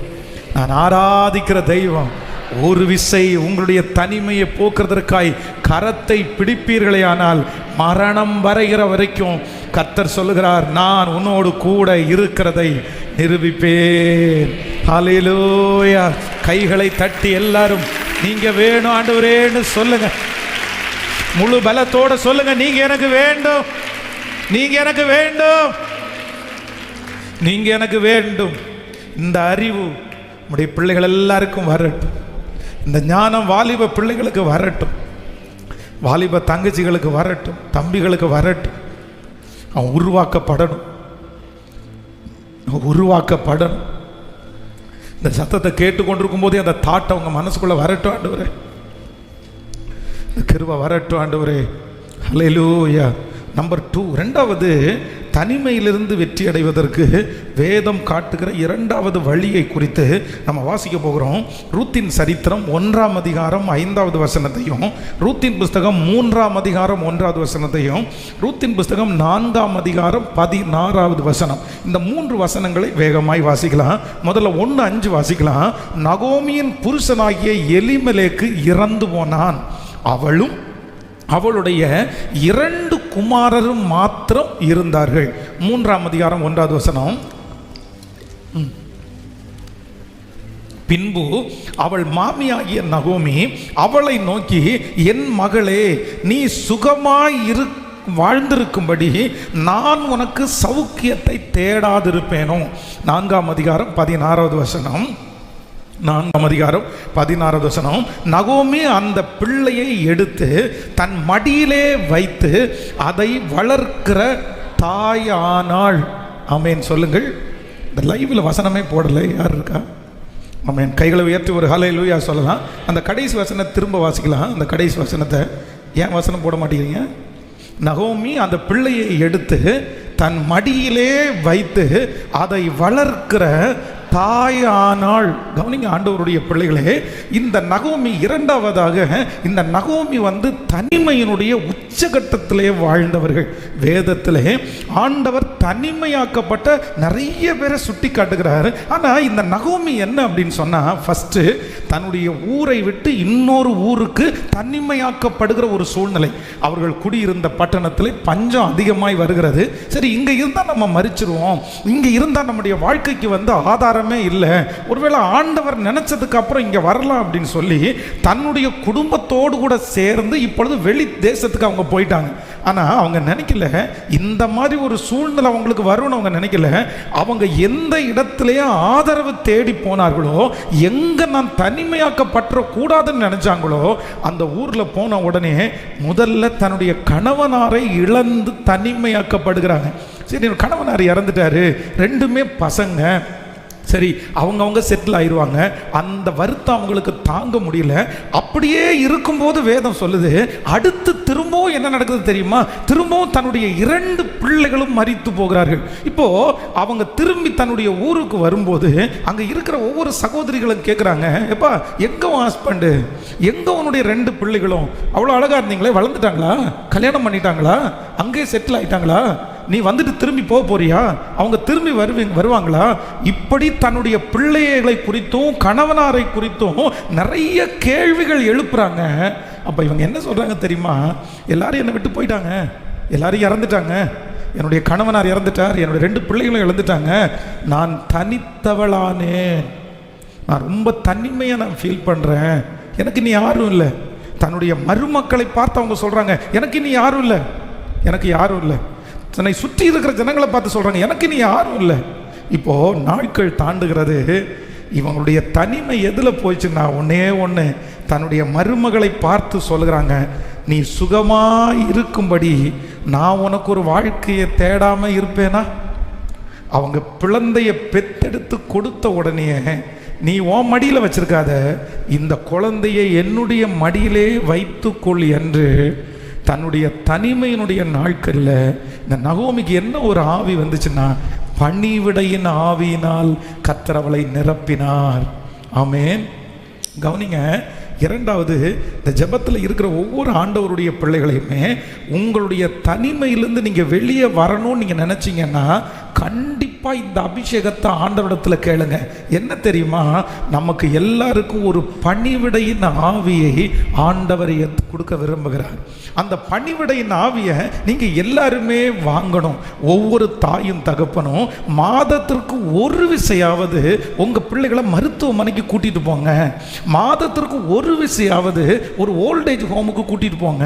நான் ஆராதிக்கிற தெய்வம், ஒரு விசை உங்களுடைய தனிமையை போக்குறதற்காய் கரத்தை பிடிப்பீர்களே ஆனால் மரணம் வரைகிற வரைக்கும் கர்த்தர் சொல்லுகிறார், நான் உன்னோடு கூட இருக்கிறதை நிரூபிப்பேன். ஹல்லேலூயா. கைகளை தட்டி எல்லாரும் நீங்க வேணும் ஆண்டவரேன்னு சொல்லுங்க, முழு பலத்தோட சொல்லுங்க, நீங்க எனக்கு வேண்டும், நீங்க எனக்கு வேண்டும், நீங்க எனக்கு வேண்டும். இந்த அறிவு நம்முடைய பிள்ளைகள் எல்லாருக்கும் வரட்டும், இந்த ஞானம் வாலிப பிள்ளைகளுக்கு வரட்டும். வாலிப தங்கச்சிகளுக்கு வரட்டும், தம்பிகளுக்கு வரட்டும். அவன் உருவாக்கப்படணும். இந்த சத்தத்தை கேட்டுக்கொண்டிருக்கும் போதே அந்த தாட்டை அவங்க மனசுக்குள்ள வரட்டும் ஆண்டவரே. இந்த கிருபை வரட்டும் ஆண்டவரே. ஹல்லேலூயா. நம்பர் 2, ரெண்டாவது, தனிமையிலிருந்து வெற்றி அடைவதற்கு வேதம் காட்டுகிற இரண்டாவது வழியை குறித்து நம்ம வாசிக்க போகிறோம். ரூத்தின் சரித்திரம் 1ஆம் அதிகாரம் 5வது வசனத்தையும், ரூத்தின் புஸ்தகம் 3ஆம் அதிகாரம் 1வது வசனத்தையும், ரூத்தின் புஸ்தகம் 4ஆம் அதிகாரம் 16வது வசனம். இந்த 3 வசனங்களை வேகமாய் வாசிக்கலாம். முதல்ல 1:5 வாசிக்கலாம். நகோமியின் புருஷனாகிய எலிமெலேக்கு இறந்து போனான். அவளும் அவளுடைய 2 குமாரரும் மாத்திரம் இருந்தார்கள். 3ஆம் அதிகாரம் 1வது வசனம். பின்பு அவள் மாமியாகிய நகோமி அவளை நோக்கி, என் மகளே, நீ சுகமாய் வாழ்ந்திருக்கும்படி நான் உனக்கு சௌக்கியத்தை தேடாதிருப்பேனோ. 4ஆம் அதிகாரம் 16வது வசனம். 4ஆம் அதிகாரம் 16வது வசனம். நகோமி அந்த பிள்ளையை எடுத்து தன் மடியிலே வைத்து அதை வளர்க்கிற தாயானாள். ஆமேன் சொல்லுங்கள். இந்த லைவில் வசனமே போடலை, யார் இருக்கா? ஆமேன். கைகளை உயர்த்தி ஒரு ஹல்லேலூயா சொல்லலாம். அந்த கடைசி வசனத்தை திரும்ப வாசிக்கலாம். அந்த கடைசி வசனத்தை ஏன் வசனம் போட மாட்டேங்கிறீங்க? நகோமி அந்த பிள்ளையை எடுத்து தன் மடியிலே வைத்து அதை வளர்க்கிற தாயானாள். கவனிங்க ஆண்டவருடைய பிள்ளைகளே, இந்த நகோமி இரண்டாவதாக, இந்த நகோமி தனிமையினுடைய உச்சகட்டத்திலே வாழ்ந்தவர்கள். வேதத்திலே ஆண்டவர் தனிமையாக்கப்பட்ட நிறைய பேரை சுட்டி காட்டுகிறார். ஆனால் இந்த நகோமி என்ன அப்படின்னு சொன்னால், ஃபஸ்ட்டு தன்னுடைய ஊரை விட்டு இன்னொரு ஊருக்கு தனிமையாக்கப்படுகிற ஒரு சூழ்நிலை. அவர்கள் குடியிருந்த பட்டணத்தில் பஞ்சம் அதிகமாய் வருகிறது. சரி, இங்கே இருந்தால் நம்ம மரிச்சிருவோம், இங்கே இருந்தால் நம்முடைய வாழ்க்கைக்கு ஆதாரமே இல்லை, ஒருவேளை ஆண்டவர் நினைச்சதுக்கு அப்புறம் இங்கே வரலாம் அப்படின்னு சொல்லி தன்னுடைய குடும்பத்தோடு கூட சேர்ந்து இப்பொழுது வெளி தேசத்துக்கு அவங்க போயிட்டாங்க. ஆனால் அவங்க நினைக்கல இந்த மாதிரி ஒரு சூழ்நிலை அவங்களுக்கு வரும்னு அவங்க நினைக்கல. அவங்க எந்த இடத்துலையும் ஆதரவு தேடி போனார்களோ, எங்கே நான் தனிமையாக்கப்பட்ட கூடாதுன்னு நினைச்சாங்களோ, அந்த ஊரில் போன உடனே முதல்ல தன்னுடைய கணவனாரை இழந்து தனிமையாக்கப்படுகிறாங்க. சரி, கணவனார் இறந்துட்டாரு, 2 பசங்க, சரி அவங்க செட்டில் ஆயிடுவாங்க. அந்த வருத்தம் அவங்களுக்கு தாங்க முடியல. அப்படியே இருக்கும்போது வேதம் சொல்லுது, அடுத்து திரும்பவும் என்ன நடக்குது தெரியுமா? திரும்பவும் தன்னுடைய 2 பிள்ளைகளும் மரித்து போகிறார்கள். இப்போ அவங்க திரும்பி தன்னுடைய ஊருக்கு வரும்போது அங்க இருக்கிற ஒவ்வொரு சகோதரிகளும் கேட்குறாங்க, எப்பா எங்க உன் ஹஸ்பண்டு, எங்க உன்னுடைய 2 பிள்ளைகளும்? அவ்வளோ அழகா இருந்தீங்களே, வளர்ந்துட்டாங்களா, கல்யாணம் பண்ணிட்டாங்களா, அங்கேயே செட்டில் ஆயிட்டாங்களா, நீ திரும்பி போறியா, அவங்க திரும்பி வருவாங்களா? இப்படி தன்னுடைய பிள்ளைகளை குறித்தும் கணவனாரை குறித்தும் நிறைய கேள்விகள் எழுப்புறாங்க. அப்ப இவங்க என்ன சொல்றாங்க தெரியுமா? எல்லாரும் என்னை விட்டு போயிட்டாங்க, எல்லாரும் இறந்துட்டாங்க, என்னுடைய கணவனார் இறந்துட்டார், என்னுடைய 2 பிள்ளைகளும் இழந்துட்டாங்க, நான் தனித்தவளானேன், நான் ரொம்ப தனிமையாக நான் ஃபீல் பண்ணுறேன், எனக்கு இனி யாரும் இல்லை. தன்னுடைய மருமக்களை பார்த்து அவங்க சொல்கிறாங்க, எனக்கு இனி யாரும் இல்லை, எனக்கு யாரும் இல்லை. தன்னை சுற்றி இருக்கிற ஜனங்களை பார்த்து சொல்கிறாங்க, எனக்கு இனி யாரும் இல்லை. இப்போது நாட்கள் தாண்டுகிறது. இவங்களுடைய தனிமை எதில் போயிடுச்சுன்னா, ஒன்று தன்னுடைய மருமகளை பார்த்து சொல்கிறாங்க, நீ சுகமாக இருக்கும்படி நான் உனக்கு ஒரு வாழ்க்கையை தேடாமல் இருப்பேனா? அவங்க குழந்தையை பெத்தெடுத்து கொடுத்த உடனே, நீ உன் மடியில் வச்சிருக்காத, இந்த குழந்தையை என்னுடைய மடியிலே வைத்துக்கொள் என்று தன்னுடைய தனிமையினுடைய நாட்களில் இந்த நகோமிக்கு என்ன ஒரு ஆவி வந்துச்சுன்னா, பணிவிடையின் ஆவியினால் கர்த்தர் அவளை நிரப்பினார். ஆமேன். கவனிங்க, இரண்டாவது, இந்த ஜெபத்தில் இருக்கிற ஒவ்வொரு ஆண்டவருடைய பிள்ளைகளையுமே உங்களுடைய தனிமையிலிருந்து நீங்கள் வெளியே வரணும்னு நீங்கள் நினச்சிங்கன்னா கண்டிப்பாக இந்த அபிஷேகத்தை ஆண்டவரிடத்தில் கேளுங்க. என்ன தெரியுமா? நமக்கு எல்லாருக்கும் ஒரு பணிவிடையின் ஆவியை ஆண்டவர் கொடுக்க விரும்புகிறார். அந்த பணிவிடையின் ஆவியை நீங்கள் எல்லாருமே வாங்கணும். ஒவ்வொரு தாயும் தகப்பனும் மாதத்திற்கு ஒரு விசையாவது உங்கள் பிள்ளைகளை மருத்துவமனைக்கு கூட்டிகிட்டு போங்க. மாதத்திற்கு ஒரு விசையாவது ஒரு ஓல்டேஜ் ஹோமுக்கு கூட்டிகிட்டு போங்க.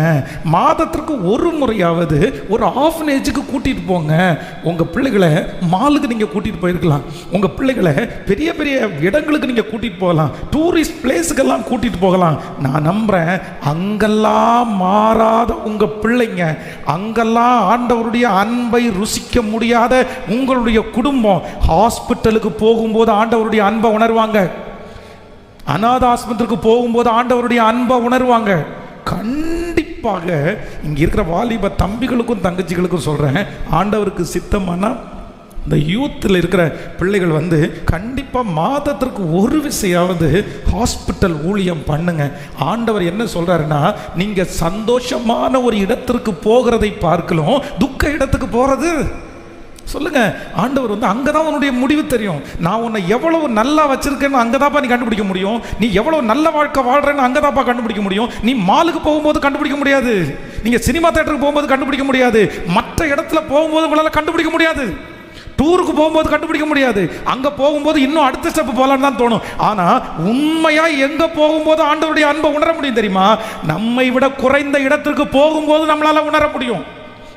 மாதத்திற்கு ஒரு முறையாவது ஒரு ஆஃபனேஜுக்கு கூட்டிகிட்டு போங்க. உங்கள் பிள்ளைகளை மாலுக்கு மாலுக்கு நீங்கள் கூட்டிகிட்டு போயிருக்கலாம், உங்கள் பிள்ளைகளை பெரிய பெரிய இடங்களுக்கு நீங்கள் கூட்டிகிட்டு போகலாம், டூரிஸ்ட் பிளேஸுக்கெல்லாம் கூட்டிகிட்டு போகலாம். நான் நம்புகிறேன் அங்கெல்லாம் மாறாத உங்கள் பிள்ளைங்க, அங்கெல்லாம் ஆண்டவருடைய அன்பை ருசிக்க முடியாத உங்களுடைய குடும்பம் ஹாஸ்பிட்டலுக்கு போகும்போது ஆண்டவருடைய அன்பை உணர்வாங்க, அநாத ஆஸ்பத்திரிக்கு போகும்போது ஆண்டவருடைய அன்பை உணர்வாங்க. கண்டிப்பாக இங்கே இருக்கிற வாலிப தம்பிகளுக்கும் தங்கச்சிகளுக்கும் சொல்கிறேன், ஆண்டவருக்கு சித்தமான இந்த யூத்தில் இருக்கிற பிள்ளைகள் கண்டிப்பாக மாதத்திற்கு ஒரு விஷயாவது ஹாஸ்பிட்டல் ஊழியம் பண்ணுங்க. ஆண்டவர் என்ன சொல்கிறாருன்னா, நீங்கள் சந்தோஷமான ஒரு இடத்திற்கு போகிறதை பார்க்கலாம் துக்க இடத்துக்கு போகிறது. சொல்லுங்க, ஆண்டவர் அங்கே தான் உன்னுடைய முடிவு தெரியும். நான் உன்னை எவ்வளவு நல்லா வச்சிருக்கேன்னு அங்கே தான்ப்பா நீ கண்டுபிடிக்க முடியும். நீ எவ்வளவு நல்ல வாழ்க்கை வாழ்றேன்னு அங்கே தான்ப்பா கண்டுபிடிக்க முடியும். நீ மாலுக்கு போகும்போது கண்டுபிடிக்க முடியாது, நீங்கள் சினிமா தேட்டருக்கு போகும்போது கண்டுபிடிக்க முடியாது, மற்ற இடத்துல போகும்போது உங்களால் கண்டுபிடிக்க முடியாது, டூருக்கு போகும்போது கண்டுபிடிக்க முடியாது, அங்கே போகும்போது இன்னும் அடுத்த ஸ்டெப் போகலான்னு தான் தோணும். ஆனால் உண்மையாக எங்கே போகும்போது ஆண்டவருடைய அன்பை உணர முடியும் தெரியுமா? நம்மை விட குறைந்த இடத்திற்கு போகும்போது நம்மளால் உணர முடியும்.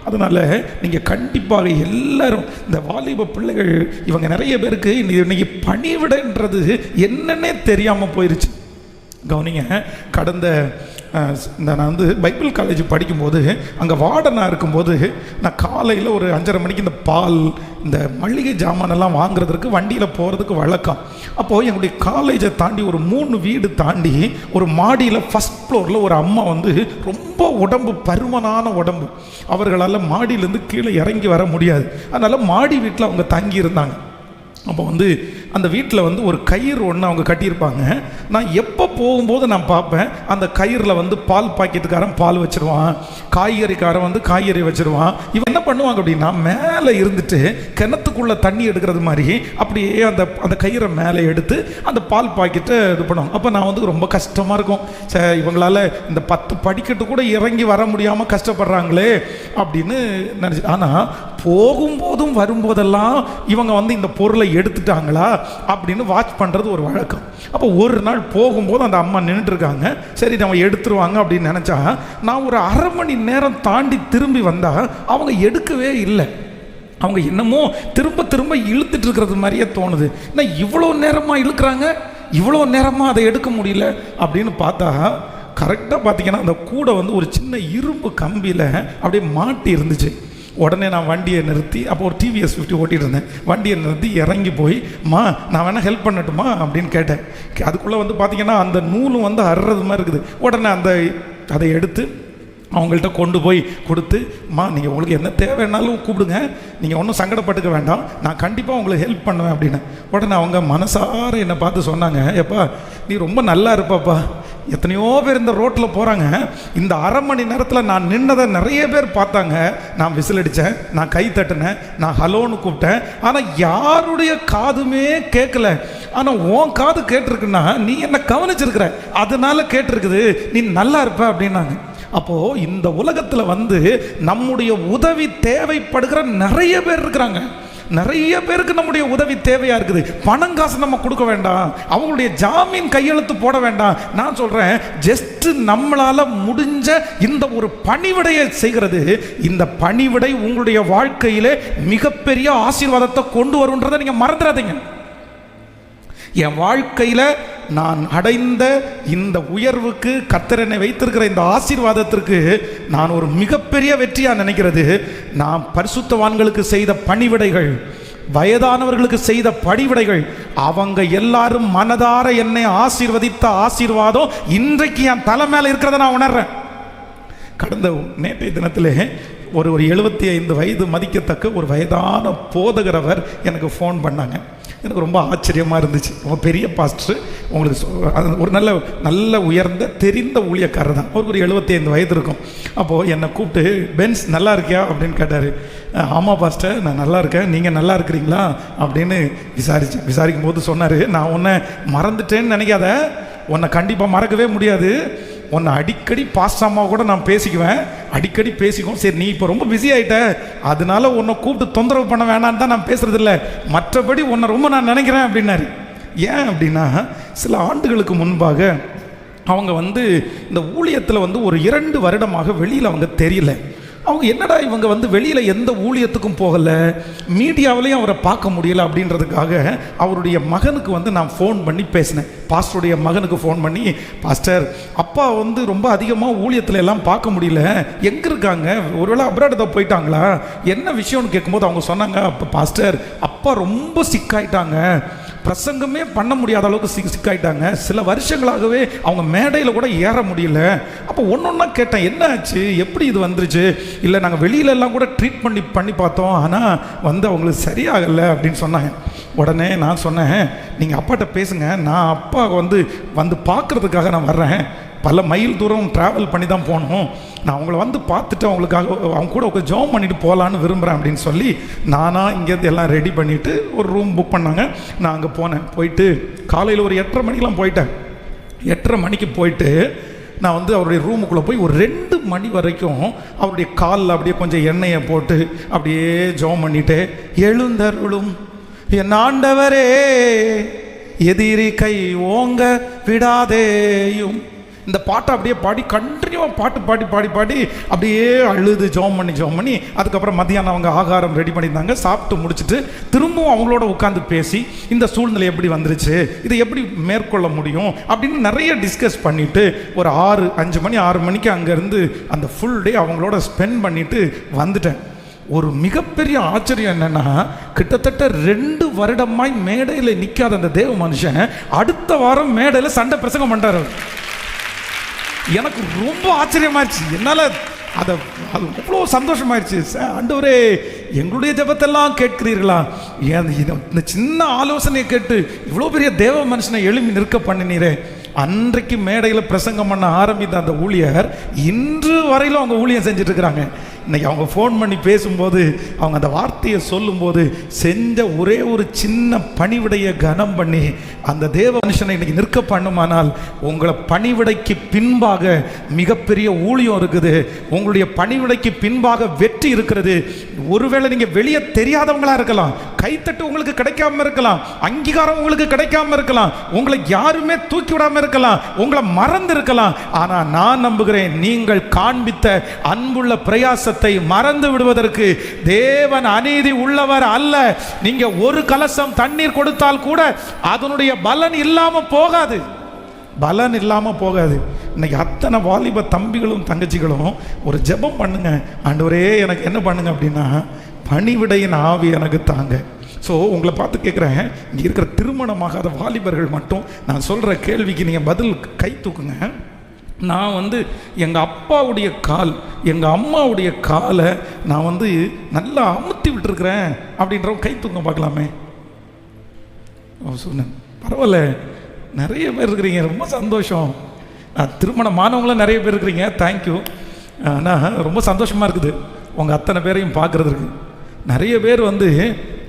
அதனால் நீங்கள் கண்டிப்பாக எல்லாரும் இந்த வாலிப பிள்ளைகள் இவங்க நிறைய பேருக்கு இன்னைக்கு பணிவிடைன்றது என்னன்னே தெரியாமல் போயிடுச்சு. கவனிங்க, கடந்த நான் பைபிள் காலேஜ் படிக்கும்போது அங்கே வார்டனாக இருக்கும்போது நான் காலையில் ஒரு 5:30 மணிக்கு இந்த பால் இந்த மளிகை ஜாமானெல்லாம் வாங்குறதுக்கு வண்டியில் போகிறதுக்கு வழக்கம். அப்போது எங்களுடைய காலேஜை தாண்டி ஒரு 3 வீடு தாண்டி ஒரு மாடியில் ஃபஸ்ட் ஃப்ளோரில் ஒரு அம்மா ரொம்ப உடம்பு பருமனான உடம்பு, அவர்களால் மாடியிலேருந்து கீழே இறங்கி வர முடியாது. அதனால் மாடி வீட்டில் அவங்க தங்கி இருந்தாங்க. அப்போ அந்த வீட்டில் ஒரு கயிறு ஒன்று அவங்க கட்டியிருப்பாங்க. நான் எப்போ போகும்போது நான் பார்ப்பேன், அந்த கயிறில் பால் பாக்கெட்டுக்காரன் பால் வச்சுருவான், காய்கறிக்காரன் காய்கறி வச்சுருவான். இவன் என்ன பண்ணுவாங்க அப்படின்னா, மேலே இருந்துட்டு கிணத்துக்குள்ளே தண்ணி எடுக்கிறது மாதிரி அப்படியே அந்த கயிறை மேலே எடுத்து அந்த பால் பாக்கெட்டை இது பண்ணுவாங்க. அப்போ நான் ரொம்ப கஷ்டமாக இருக்கும், இவங்களால் இந்த 10 படிக்கட்டு கூட இறங்கி வர முடியாமல் கஷ்டப்படுறாங்களே அப்படின்னு நினச்சி. ஆனால் போகும்போதும் வரும்போதெல்லாம் இவங்க இந்த பொருளை எடுத்துட்டாங்களா அப்படின்னு வாட்ச் பண்ணுறது ஒரு வழக்கம். அப்போ ஒரு நாள் போகும்போது அந்த அம்மா நின்றுட்டு இருக்காங்க, சரி நம்ம எடுத்துருவாங்க அப்படின்னு நினச்சா, நான் ஒரு 1/2 மணி நேரம் தாண்டி திரும்பி வந்தால் அவங்க எடுக்கவே இல்லை. அவங்க என்னமோ திரும்ப திரும்ப இழுத்துட்டு இருக்கிறது மாதிரியே தோணுது. நான் இவ்வளோ நேரமாக இழுக்கிறாங்க, இவ்வளோ நேரமாக அதை எடுக்க முடியல அப்படின்னு பார்த்தா, கரெக்டாக பார்த்தீங்கன்னா அந்த கூடை ஒரு சின்ன இரும்பு கம்பியில் அப்படியே மாட்டி இருந்துச்சு. உடனே நான் வண்டியை நிறுத்தி, அப்போ ஒரு டிவிஎஸ் 50 ஓட்டிகிட்டு இருந்தேன், வண்டியை நிறுத்தி இறங்கி போய், நான் வேணால் ஹெல்ப் பண்ணட்டுமா அப்படின்னு கேட்டேன். அதுக்குள்ளே பார்த்தீங்கன்னா அந்த நூலும் அறுறது மாதிரி இருக்குது. உடனே அதை எடுத்து அவங்கள்ட்ட கொண்டு போய் கொடுத்து, நீங்கள் உங்களுக்கு என்ன தேவைன்னாலும் கூப்பிடுங்க, நீங்கள் ஒன்றும் சங்கடப்பட்டுக்க வேண்டாம், நான் கண்டிப்பாக உங்களுக்கு ஹெல்ப் பண்ணுவேன் அப்படின்னு. உடனே அவங்க மனசார என்னை பார்த்து சொன்னாங்க, எப்பா நீ ரொம்ப நல்லா இருப்பாப்பா, எத்தனையோ பேர் இந்த ரோட்டில் போகிறாங்க, இந்த 1/2 மணி நேரத்தில் நான் நின்னதை நிறைய பேர் பார்த்தாங்க, நான் விசில் அடித்தேன், நான் கை தட்டினேன், நான் ஹலோன்னு கூப்பிட்டேன், ஆனால் யாருடைய காதுமே கேட்கல. ஆனால் உன் காது கேட்டிருக்குன்னா நீ என்ன கவனிச்சிருக்கிற, அதனால கேட்டிருக்குது, நீ நல்லா இருப்ப அப்படின்னாங்க. அப்போது இந்த உலகத்தில் நம்முடைய உதவி தேவைப்படுகிற நிறைய பேர் இருக்கிறாங்க. நிறைய பேருக்கு நம்முடைய உதவி தேவையா இருக்குது. பணம் காசு நம்ம கொடுக்க வேண்டாம், அவங்களுடைய ஜாமீன் கையெழுத்து போட வேண்டாம். நான் சொல்றேன், ஜஸ்ட் நம்மளால முடிஞ்ச இந்த ஒரு பணிவிடையை செய்கிறது, இந்த பணிவிடை உங்களுடைய வாழ்க்கையிலே மிகப்பெரிய ஆசீர்வாதத்தை கொண்டு வரும்ன்றதை நீங்க மறந்துடாதீங்க. என் வாழ்க்கையில் நான் அடைந்த இந்த உயர்வுக்கு, கர்த்தர் என்னை வைத்திருக்கிற இந்த ஆசீர்வாதத்திற்கு நான் ஒரு மிகப்பெரிய வெற்றியாக நினைக்கிறது, நான் பரிசுத்தவான்களுக்கு செய்த பணிவிடைகள், வயதானவர்களுக்கு செய்த பணிவிடைகள், அவங்க எல்லாரும் மனதார என்னை ஆசீர்வதித்த ஆசீர்வாதம் இன்றைக்கு என் தலை மேலே இருக்கிறத நான் உணர்றேன். கடந்த நேற்றைய தினத்திலே ஒரு 75 வயது மதிக்கத்தக்க ஒரு வயதான போதகரவர் எனக்கு ஃபோன் பண்ணாங்க. எனக்கு ரொம்ப ஆச்சரியமாக இருந்துச்சு. ரொம்ப பெரிய பாஸ்டர், உங்களுக்கு ஒரு நல்ல உயர்ந்த தெரிந்த ஊழியக்காரர் தான். அவருக்கு ஒரு 75 வயது இருக்கும். அப்போது என்னை கூப்பிட்டு, பென்ஸ் நல்லா இருக்கியா அப்படின்னு கேட்டார். ஆமாம் பாஸ்டர், நான் நல்லா இருக்கேன், நீங்கள் நல்லா இருக்கிறீங்களா அப்படின்னு விசாரிக்கும் போது சொன்னார், நான் உன்னை மறந்துட்டேன்னு நினைக்காத, உன்னை கண்டிப்பாக மறக்கவே முடியாது, உன்னை அடிக்கடி பாஸ்டாமா கூட நான் பேசிக்குவேன், அடிக்கடி பேசிக்குவோம். சரி நீ இப்போ ரொம்ப பிஸி ஆகிட்ட, அதனால உன்னை கூப்பிட்டு தொந்தரவு பண்ண வேணான்னு தான் நான் பேசுறது இல்லை, மற்றபடி உன்னை ரொம்ப நான் நினைக்கிறேன் அப்படின்னாரு. ஏன் அப்படின்னா, சில ஆண்டுகளுக்கு முன்பாக அவங்க இந்த ஊழியத்தில் ஒரு 2 வருடமாக வெளியில் அவங்க தெரியல. அவங்க என்னடா இவங்க வந்து வெளியில் எந்த ஊழியத்துக்கும் போகலை, மீடியாவிலையும் அவரை பார்க்க முடியலை அப்படின்றதுக்காக அவருடைய மகனுக்கு வந்து நான் ஃபோன் பண்ணி பேசினேன். பாஸ்டருடைய மகனுக்கு ஃபோன் பண்ணி, பாஸ்டர் அப்பா வந்து ரொம்ப அதிகமாக ஊழியத்தில் எல்லாம் பார்க்க முடியல, எங்கே இருக்காங்க, ஒருவேளை அப்ராட் தான் போயிட்டாங்களா, என்ன விஷயம்னு கேட்கும்போது அவங்க சொன்னாங்க, அப்போ பாஸ்டர் அப்பா ரொம்ப சிக்காயிட்டாங்க, பிரசங்கமே பண்ண முடியாத அளவுக்கு சிக்காயிட்டாங்க, சில வருஷங்களாகவே அவங்க மேடையில் கூட ஏற முடியல. அப்போ ஒன்றா கேட்டேன், என்ன ஆச்சு, எப்படி இது வந்துருச்சு? இல்லை நாங்கள் வெளியிலெல்லாம் கூட ட்ரீட் பண்ணி பார்த்தோம், ஆனால் வந்து அவங்களுக்கு சரியாகலை அப்படின்னு சொன்னாங்க. உடனே நான் சொன்னேன், நீங்கள் அப்பாட்ட பேசுங்க, நான் அப்பா வந்து பார்க்குறதுக்காக நான் வர்றேன், பல மைல் தூரம் ட்ராவல் பண்ணி தான் போகணும், நான் அவங்கள வந்து பார்த்துட்டு அவங்களுக்காக அவங்க கூட கொஞ்சம் ஜாம் பண்ணிட்டு போகலான்னு விரும்புகிறேன் அப்படின்னு சொல்லி நானாக இங்கேருந்து எல்லாம் ரெடி பண்ணிவிட்டு ஒரு ரூம் புக் பண்ணாங்க. நான் அங்கே போனேன். போயிட்டு காலையில் ஒரு 8:30 மணிக்கெலாம் போயிட்டேன். 8:30 மணிக்கு போயிட்டு நான் வந்து அவருடைய ரூமுக்குள்ளே போய் ஒரு 2 மணி வரைக்கும் அவருடைய காலில் அப்படியே கொஞ்சம் எண்ணெயை போட்டு அப்படியே ஜாம் பண்ணிவிட்டு, எழுந்தருளும் என் ஆண்டவரே எதிரி கை ஓங்க விடாதேயும், இந்த பாட்டை அப்படியே பாடி கண்டினியூவாக பாடி அப்படியே அழுது ஜோம் பண்ணி அதுக்கப்புறம் மத்தியானம் அவங்க ஆகாரம் ரெடி பண்ணியிருந்தாங்க. சாப்பிட்டு முடிச்சுட்டு திரும்பவும் அவங்களோட உட்காந்து பேசி இந்த சூழ்நிலை எப்படி வந்துருச்சு, இதை எப்படி மேற்கொள்ள முடியும் அப்படின்னு நிறைய டிஸ்கஸ் பண்ணிவிட்டு ஒரு 6 மணிக்கு அங்கேருந்து அந்த ஃபுல் டே அவங்களோட ஸ்பெண்ட் பண்ணிவிட்டு வந்துட்டேன். ஒரு மிகப்பெரிய ஆச்சரியம் என்னன்னா, கிட்டத்தட்ட 2 வருடமாய் மேடையில் நிற்காத அந்த தேவ மனுஷன் அடுத்த வாரம் மேடையில் சண்டை பிரசங்கம் பண்ணுறாரு. எனக்கு ரொம்ப ஆச்சரியமாயிருச்சு. என்னால் அது அவ்வளோ சந்தோஷமாயிருச்சு. ஆண்டவரே எங்களுடைய ஜெபத்தெல்லாம் கேட்கிறீர்களா, இந்த சின்ன ஆலோசனையை கேட்டு இவ்வளோ பெரிய தேவ மனுஷனை எழுப்பி நிற்க பண்ணினீரே. அன்றைக்கு மேடையில் பிரசங்கம் பண்ண ஆரம்பித்த அந்த ஊழியர் இன்று வரையிலும் அவங்க ஊழியம் செஞ்சுட்டு இருக்கிறாங்க. இன்னைக்கு அவங்க ஃபோன் பண்ணி பேசும்போது அவங்க அந்த வார்த்தையை சொல்லும்போது செஞ்ச ஒரே ஒரு சின்ன பணிவிடையை கனம் பண்ணி அந்த தேவ மனுஷனை இன்னைக்கு நிற்க பண்ணுமானால், உங்களை பணிவிடைக்கு பின்பாக மிகப்பெரிய ஊழியம் இருக்குது, உங்களுடைய பணிவிடைக்கு பின்பாக வெற்றி இருக்கிறது. ஒருவேளை நீங்கள் வெளியே தெரியாதவங்களா இருக்கலாம், கைத்தட்டு உங்களுக்கு கிடைக்காம இருக்கலாம், அங்கீகாரம் உங்களுக்கு கிடைக்காம இருக்கலாம், உங்களை யாருமே தூக்கி விடாம இருக்கலாம், உங்களை மறந்து இருக்கலாம். ஆனால் நான் நம்புகிறேன், நீங்கள் காண்பித்த அன்புள்ள பிரயாசத்தை மறந்து விடுவதற்கு தேவன் அநீதி உள்ளவர் அல்ல. நீங்க ஒரு கலசம் தண்ணீர் கொடுத்தால் கூட அதனுடைய பலன் இல்லாம போகாது. இன்னைக்கு அத்தனை வாலிப தம்பிகளும் தங்கச்சிகளும் ஒரு ஜெபம் பண்ணுங்க, ஆண்டவரே எனக்கு என்ன பண்ணுங்க அப்படின்னா, பணிவிடையின் ஆவி எனக்கு தாங்க. ஸோ உங்களை பார்த்து கேட்குறேன், இங்கே இருக்கிற திருமணமாகாத வாலிபர்கள் மட்டும் நான் சொல்கிற கேள்விக்கு நீங்கள் பதில் கை தூக்குங்க. நான் வந்து எங்கள் அப்பாவுடைய கால், எங்கள் அம்மாவுடைய காலை நான் வந்து நல்லா அமுத்தி விட்டுருக்குறேன் அப்படின்றவங்க கை தூங்க பார்க்கலாமே. சொன்னேன், பரவாயில்ல, நிறைய பேர் இருக்கிறீங்க, ரொம்ப சந்தோஷம். திருமணமானவங்களும் நிறைய பேர் இருக்கிறீங்க, தேங்க்யூ. ஆனால் ரொம்ப சந்தோஷமாக இருக்குது உங்கள் அத்தனை பேரையும் பார்க்குறதுக்கு. நிறைய பேர் வந்து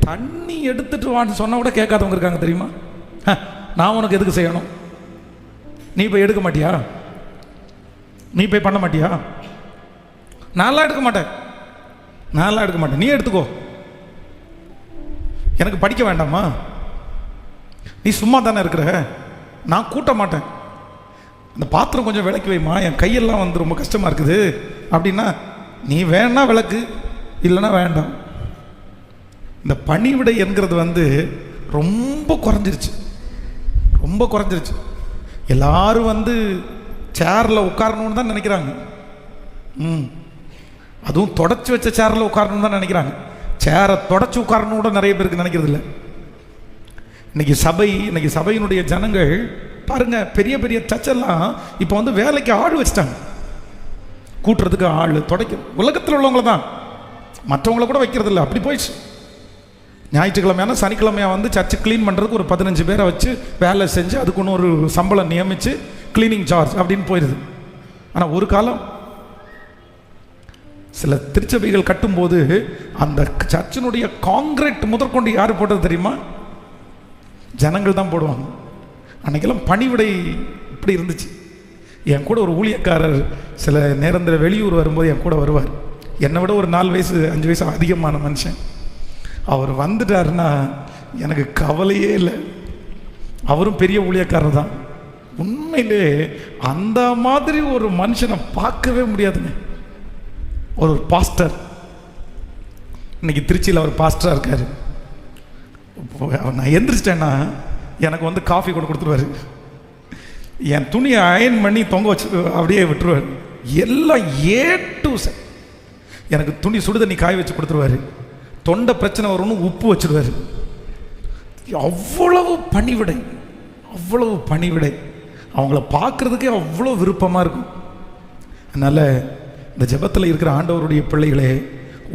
தண்ணி எடுத்துட்டு வான்னு சொன்னால் கூட கேட்காதவங்க இருக்காங்க தெரியுமா. நான் உனக்கு எதுக்கு செய்யணும், நீ போய் எடுக்க மாட்டியா, நீ போய் பண்ண மாட்டியா, நான்லாம் எடுக்க மாட்டேன், நீ எடுத்துக்கோ, எனக்கு படிக்க வேண்டாமா, நீ சும்மா தானே இருக்கிற, நான் கூட்ட மாட்டேன், இந்த பாத்திரம் கொஞ்சம் விளக்கி வைமா, என் கையெல்லாம் வந்து ரொம்ப கஷ்டமாக இருக்குது அப்படின்னா, நீ வேணா விளக்கு, இல்லைன்னா வேண்டாம். இந்த பணிவிடை என்கிறது வந்து ரொம்ப குறைஞ்சிருச்சு. எல்லாரும் வந்து சேரில் உட்காரணும்னு தான் நினைக்கிறாங்க. அதுவும் தொடச்சி வச்ச சேரில் உட்காரணும்னு தான் நினைக்கிறாங்க. சேரை தொடச்சி உட்காரணும் கூட நிறைய பேருக்கு நினைக்கிறது இல்லை. இன்னைக்கு சபையினுடைய ஜனங்கள் பாருங்க, பெரிய பெரிய சர்ச்செல்லாம் இப்போ வந்து வேலைக்கு ஆள் வச்சுட்டாங்க, கூட்டுறதுக்கு ஆள், துடைக்க உலகத்தில் உள்ளவங்கள தான், மற்றவங்கள கூட வைக்கிறது இல்லை, அப்படி போயிடுச்சு. ஞாயிற்றுக்கிழமையான சனிக்கிழமையா வந்து சர்ச்சு க்ளீன் பண்ணுறதுக்கு ஒரு 15 பேரை வச்சு வேலை செஞ்சு அதுக்கு ஒன்று ஒரு சம்பளம் நியமித்து கிளீனிங் சார்ஜ் அப்படின்னு போயிடுது. ஆனால் ஒரு காலம் சில திருச்சபைகள் கட்டும்போது அந்த சர்ச்சினுடைய காங்கிரீட் முதற்கொண்டு யார் போட்டது தெரியுமா? ஜனங்கள் தான் போடுவாங்க. அன்னைக்கெல்லாம் பணிவிடை இப்படி இருந்துச்சு. என் கூட ஒரு ஊழியக்காரர் சில நேரத்தில் வெளியூர் வரும்போது என் கூட வருவார். என்னை விட ஒரு 4 வயசு 5 வயசு அதிகமான மனுஷன். அவர் வந்துட்டாருன்னா எனக்கு கவலையே இல்லை. அவரும் பெரிய ஊழியக்காரர் தான். உண்மையிலே அந்த மாதிரி ஒரு மனுஷனை பார்க்கவே முடியாதுங்க. ஒரு பாஸ்டர், இன்னைக்கு திருச்சியில் ஒரு பாஸ்டராக இருக்கார். நான் எந்திரிச்சிட்டேன்னா எனக்கு வந்து காஃபி கூட கொடுத்துருவாரு, என் துணியை அயன் பண்ணி தொங்க வச்சு அப்படியே விட்டுருவார். எல்லாம் எனக்கு துணி சுடுதண்ணி காய வச்சு கொடுத்துருவாரு. தொண்டை பிரச்சனை வரும்னு உப்பு வச்சுருவார். அவ்வளவு பணிவிடை, அவ்வளவு பணிவிடை. அவங்கள பார்க்குறதுக்கே அவ்வளோ விருப்பமாக இருக்கும். அதனால் இந்த ஜெபத்தில் இருக்கிற ஆண்டவருடைய பிள்ளைகளே,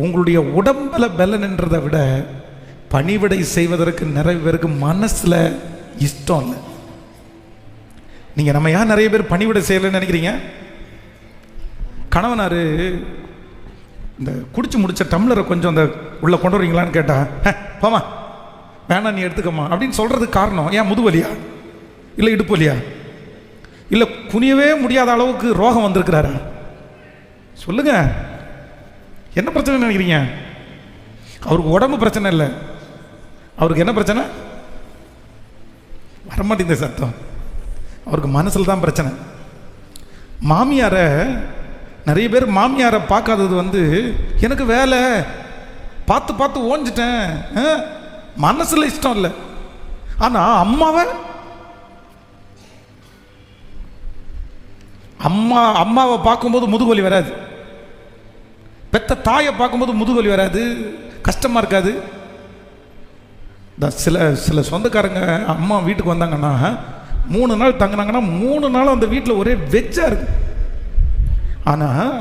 உங்களுடைய உடம்பில் பலன்ன்றதை விட பணிவிடை செய்வதற்கு நிறைய பேருக்கு மனசில் இஷ்டம் இல்லை. நீங்கள் நம்ம ஏன் நிறைய பேர் பணிவிடை செய்யலைன்னு நினைக்கிறீங்க? கணவனார் இந்த குடிச்சு முடிச்ச டம்ளரை கொஞ்சம் அந்த உள்ளே கொண்டு வரீங்களான்னு கேட்டால், போமா வேணாம் நீ எடுத்துக்கம்மா அப்படின்னு சொல்கிறதுக்கு காரணம் ஏன்? முதுவலியா, இல்லை இடுப்பு வலியா, இல்லை குனியவே முடியாத அளவுக்கு ரோகம் வந்திருக்கிறாரா? சொல்லுங்க, என்ன பிரச்சனை நினைக்கிறீங்க? அவருக்கு உடம்பு பிரச்சனை இல்லை, அவருக்கு என்ன பிரச்சனை? வரமாட்டேங்குது சத்தம். அவருக்கு மனசில் தான் பிரச்சனை. மாமியாரை நிறைய பேர் மாமியாரை பார்க்காதது வந்து எனக்கு வேலை பார்த்து பார்த்து ஓஞ்சிட்டேன், மனசில் இஷ்டம் இல்லை. ஆனால் அம்மாவை பார்க்கும்போது முதுகுவலி வராது, பெத்த தாயை பார்க்கும்போது முதுகுவலி வராது, கஷ்டமாக இருக்காது. சில சொந்தக்காரங்க அம்மா வீட்டுக்கு வந்தாங்கன்னா 3 நாள் தங்கினாங்கன்னா 3 நாள் அந்த வீட்டில் ஒரே வெஜ்ஜாக இருக்கு. ஆனால்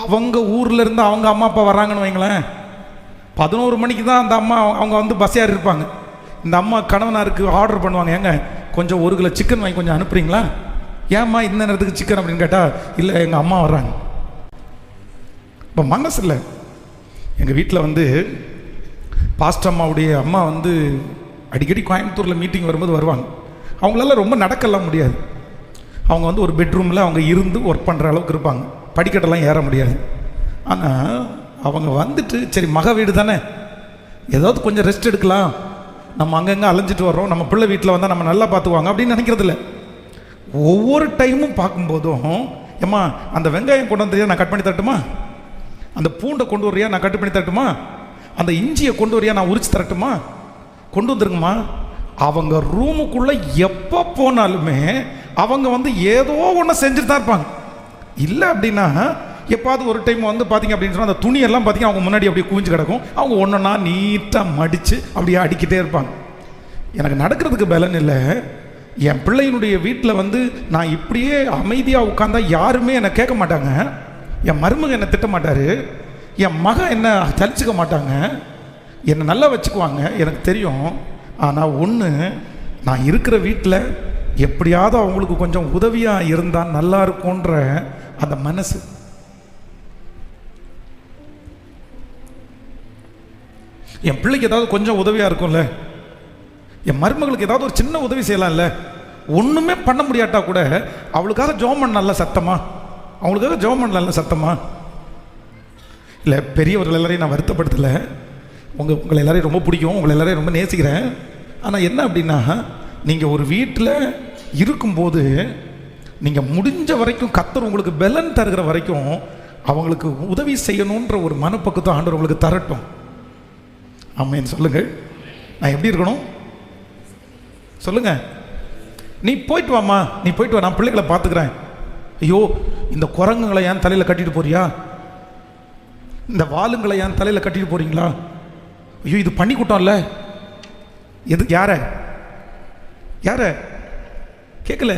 அவங்க ஊரில் இருந்து அவங்க அம்மா அப்பா வர்றாங்கன்னு வைங்களேன், 11 மணிக்கு தான் அந்த அம்மா அவங்க வந்து பஸ் ஏறி இருப்பாங்க. இந்த அம்மா கணவனாருக்கு ஆர்டர் பண்ணுவாங்க, ஏங்க கொஞ்சம் 1 கிலோ சிக்கன் வாங்கி கொஞ்சம் அனுப்புறீங்களா? ஏம்மா இந்த நேரத்துக்கு சிக்கன் அப்படின்னு கேட்டால், இல்லை எங்கள் அம்மா வர்றாங்க. இப்போ மனசு இல்லை. எங்கள் வீட்டில் வந்து பாஸ்டர் அம்மாவுடைய அம்மா வந்து அடிக்கடி கோயம்புத்தூரில் மீட்டிங் வரும்போது வருவாங்க. அவங்களால ரொம்ப நடக்கலாம் முடியாது. அவங்க வந்து ஒரு பெட்ரூமில் அவங்க இருந்து ஒர்க் பண்ணுற அளவுக்கு இருப்பாங்க, படிக்கட்டெல்லாம் ஏற முடியாது. ஆனால் அவங்க வந்துட்டு சரி மக வீடு தானே, ஏதாவது கொஞ்சம் ரெஸ்ட் எடுக்கலாம், நம்ம அங்கங்கே அலைஞ்சிட்டு வர்றோம், நம்ம பிள்ளை வீட்டில் வந்தால் நம்ம நல்லா பார்த்துக்குவாங்க அப்படின்னு நினைக்கிறதில்ல. ஒவ்வொரு டைமும் பார்க்கும்போதும், ஏம்மா அந்த வெங்காயம் கொண்டு வந்துறியா நான் கட் பண்ணி தரட்டுமா, அந்த பூண்டை கொண்டு வரியா நான் கட் பண்ணி தரட்டுமா, அந்த இஞ்சியை கொண்டு வரியா நான் உரிச்சு தரட்டுமா, கொண்டு வந்துருங்கம்மா. அவங்க ரூமுக்குள்ளே எப்போ போனாலுமே அவங்க வந்து ஏதோ ஒன்று செஞ்சுட்டு தான் இருப்பாங்க. இல்லை அப்படின்னா எப்பாவது ஒரு டைம் வந்து பார்த்தீங்க அப்படின்னு சொன்னால் அந்த துணியெல்லாம் பார்த்தீங்கன்னா அவங்க முன்னாடி அப்படியே குவிஞ்சு கிடக்கும். அவங்க ஒன்றுன்னா நீட்டாக மடித்து அப்படியே அடிக்கிட்டே இருப்பாங்க. எனக்கு நடக்கிறதுக்கு பலன் இல்லை. என் பிள்ளையினுடைய வீட்டில் வந்து நான் இப்படியே அமைதியாக உட்காந்தா யாருமே என்னை கேட்க மாட்டாங்க. என் மருமக என்னை திட்ட மாட்டார், என் மகன் என்னை சலிச்சுக்க மாட்டாங்க, என்னை நல்லா வச்சுக்குவாங்க, எனக்கு தெரியும். ஆனால் ஒன்று, நான் இருக்கிற வீட்டில் எப்படியாவது அவங்களுக்கு கொஞ்சம் உதவியாக இருந்தால் நல்லா இருக்கும்ன்ற அந்த மனசு. என் பிள்ளைக்கு ஏதாவது கொஞ்சம் உதவியாக இருக்கும்ல, என் மருமகளுக்கு ஏதாவது ஒரு சின்ன உதவி செய்யலாம்ல. ஒன்றுமே பண்ண முடியாட்டா கூட அவளுக்காக ஜெபம் பண்ணல சத்தமா, அவங்களுக்காக ஜெபம் பண்ணல சத்தமா. இல்லை பெரியவர்கள் எல்லாரையும் நான் வருத்தப்படுத்தலை, உங்களை எல்லாரையும் ரொம்ப பிடிக்கும், உங்களை எல்லாரையும் ரொம்ப நேசிக்கிறேன். ஆனால் என்ன அப்படின்னா, நீங்கள் ஒரு வீட்டில் இருக்கும்போது நீங்கள் முடிஞ்ச வரைக்கும் கர்த்தர் உங்களுக்கு பலன் தருகிற வரைக்கும் அவங்களுக்கு உதவி செய்யணுன்ற ஒரு மனப்பக்குவத்தை ஆண்டவர் உங்களுக்கு தரட்டும். ஆமென் சொல்லுங்கள். நான் எப்படி இருக்கணும் சொல்லுங்க. நீ போயிட்டு வாம்மா, நீ போயிட்டு வா, நான் பிள்ளைகளை பார்த்துக்கிறேன். ஐயோ இந்த குரங்குங்களை ஏன் தலையில் கட்டிட்டு போறியா, இந்த வாளுங்களை ஏன் தலையில் கட்டிட்டு போறீங்களா, ஐயோ இது பண்ணி கூட்டம்ல, எது யார யார கேட்கல.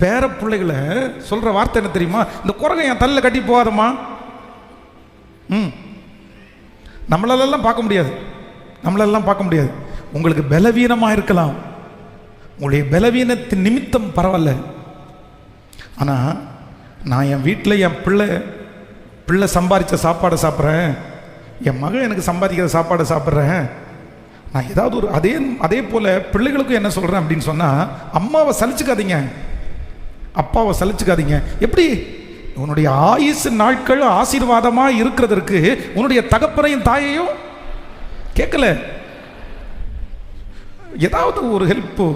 பேர பிள்ளைகளை சொல்ற வார்த்தை என்ன தெரியுமா, இந்த குரங்கை என் தலையில் கட்டி போகாதம்மா. நம்மளாலெல்லாம் பார்க்க முடியாது, நம்மளாலெல்லாம் பார்க்க முடியாது. உங்களுக்கு பலவீனமாக இருக்கலாம், உங்களுடைய பலவீனத்தின் நிமித்தம் பரவாயில்ல. ஆனால் நான் என் வீட்டில் என் பிள்ளை சம்பாதிச்ச சாப்பாடை சாப்பிட்றேன், என் மகன் எனக்கு சம்பாதிக்கிற சாப்பாடை சாப்பிட்றேன். நான் ஏதாவது ஒரு அதே போல் பிள்ளைகளுக்கும் என்ன சொல்கிறேன் அப்படின்னு சொன்னால், அம்மாவை சலிச்சுக்காதீங்க, அப்பாவை சலிச்சுக்காதீங்க. எப்படி உன்னுடைய ஆயுசு நாட்கள் ஆசீர்வாதமாக இருக்கிறதற்கு உன்னுடைய தகப்பனையும் தாயையும் கேட்கல. ஏதாவது ஒரு ஹெல்ப்பு,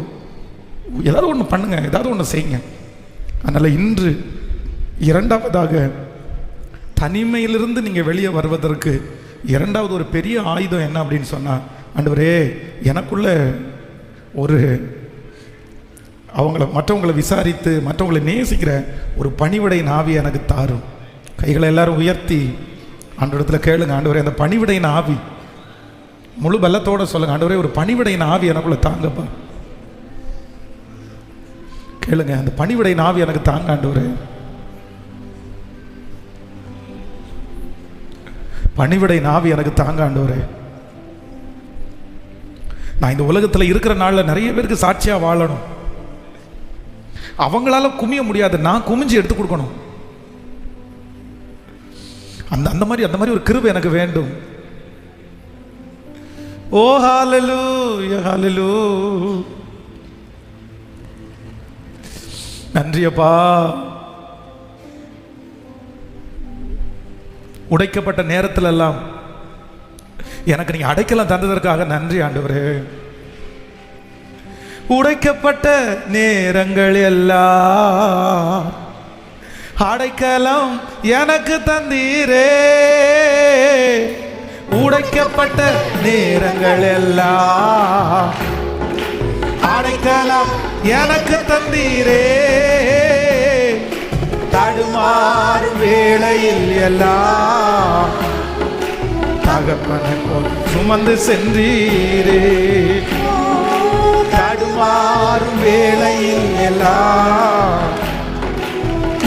ஏதாவது ஒன்று பண்ணுங்க, ஏதாவது ஒன்று செய்யுங்க. அதனால் இன்று இரண்டாவதாக தனிமையிலிருந்து நீங்கள் வெளியே வருவதற்கு இரண்டாவது ஒரு பெரிய ஆயுதம் என்ன அப்படின்னு சொன்னால், ஆண்டவரே எனக்குள்ள ஒரு மற்றவங்களை விசாரித்து மற்றவங்களை நேசிக்கிற ஒரு பணிவிடை ஆவி எனக்கு தாரும். கைகளை எல்லாரும் உயர்த்தி ஆண்டவரிடத்துல கேளுங்க. ஆண்டவரே அந்த பணிவிடை ஆவி முழு பலத்தோடு சொல்லுங்க. ஆண்டவரே ஒரு பணிவிடை ஆவி எனக்குள்ள தாங்கப்பா. கேளுங்க, அந்த பணிவிடை ஆவி எனக்கு தாங்க ஆண்டவரே. பணிவிடை ஆவி எனக்கு தாங்க ஆண்டவரே. நான் இந்த உலகத்தில் இருக்கிற நாளில் நிறைய பேருக்கு சாட்சியாக வாழணும். அவங்களால குமிய முடியாது, நான் குமிஞ்சு எடுத்து கொடுக்கணும். அந்த மாதிரி ஒரு கிருபை எனக்கு வேண்டும். ஓ ஹல்லேலூயா, ஹல்லேலூயா. நன்றியப்பா. உடைக்கப்பட்ட நேரத்தில் எல்லாம் எனக்கு நீங்க அடைக்கலம் தந்ததற்காக நன்றி ஆண்டவரே. உடைக்கப்பட்ட நேரங்கள் எல்லாம் அடைக்கலம் எனக்கு தந்தீரே. உடைக்கப்பட்ட நேரங்கள் எல்லாம் அடைக்கலம் எனக்கு தந்தீரே. தடுமாறும் வேளையில் எல்லாம் தகப்பனை போல் சுமந்து சென்றீரே. தடுமாறும் வேளையில் எல்லாம்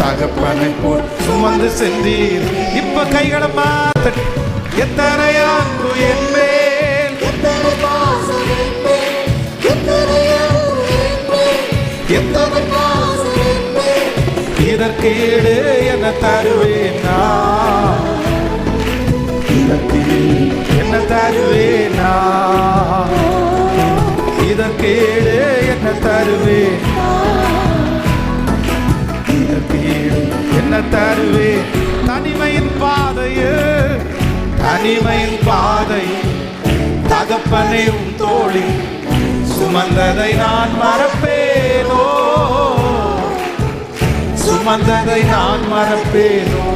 தகப்பனை போல் சுமந்து சென்றீர். இப்ப கைகளை மாத்த எத்தனை அன்பு என் மேல், எத்தனை பாசம் என் மேல், எத்தனை அன்பு என் மேல், எத்தனை பாசம் என் மேல். இதற்கீடு என்ன தருவேனா, என்ன தருவேனா, இதற்கீடு என்ன தருவேனா, இதற்கீடு என்ன தருவே. தனிமையின் பாதையே, தனிமையின் பாதை தகப்பனே உன் தோழி சுமந்ததை நான் மறப்பேனோ, சுமந்ததை நான் மறப்பேனோ.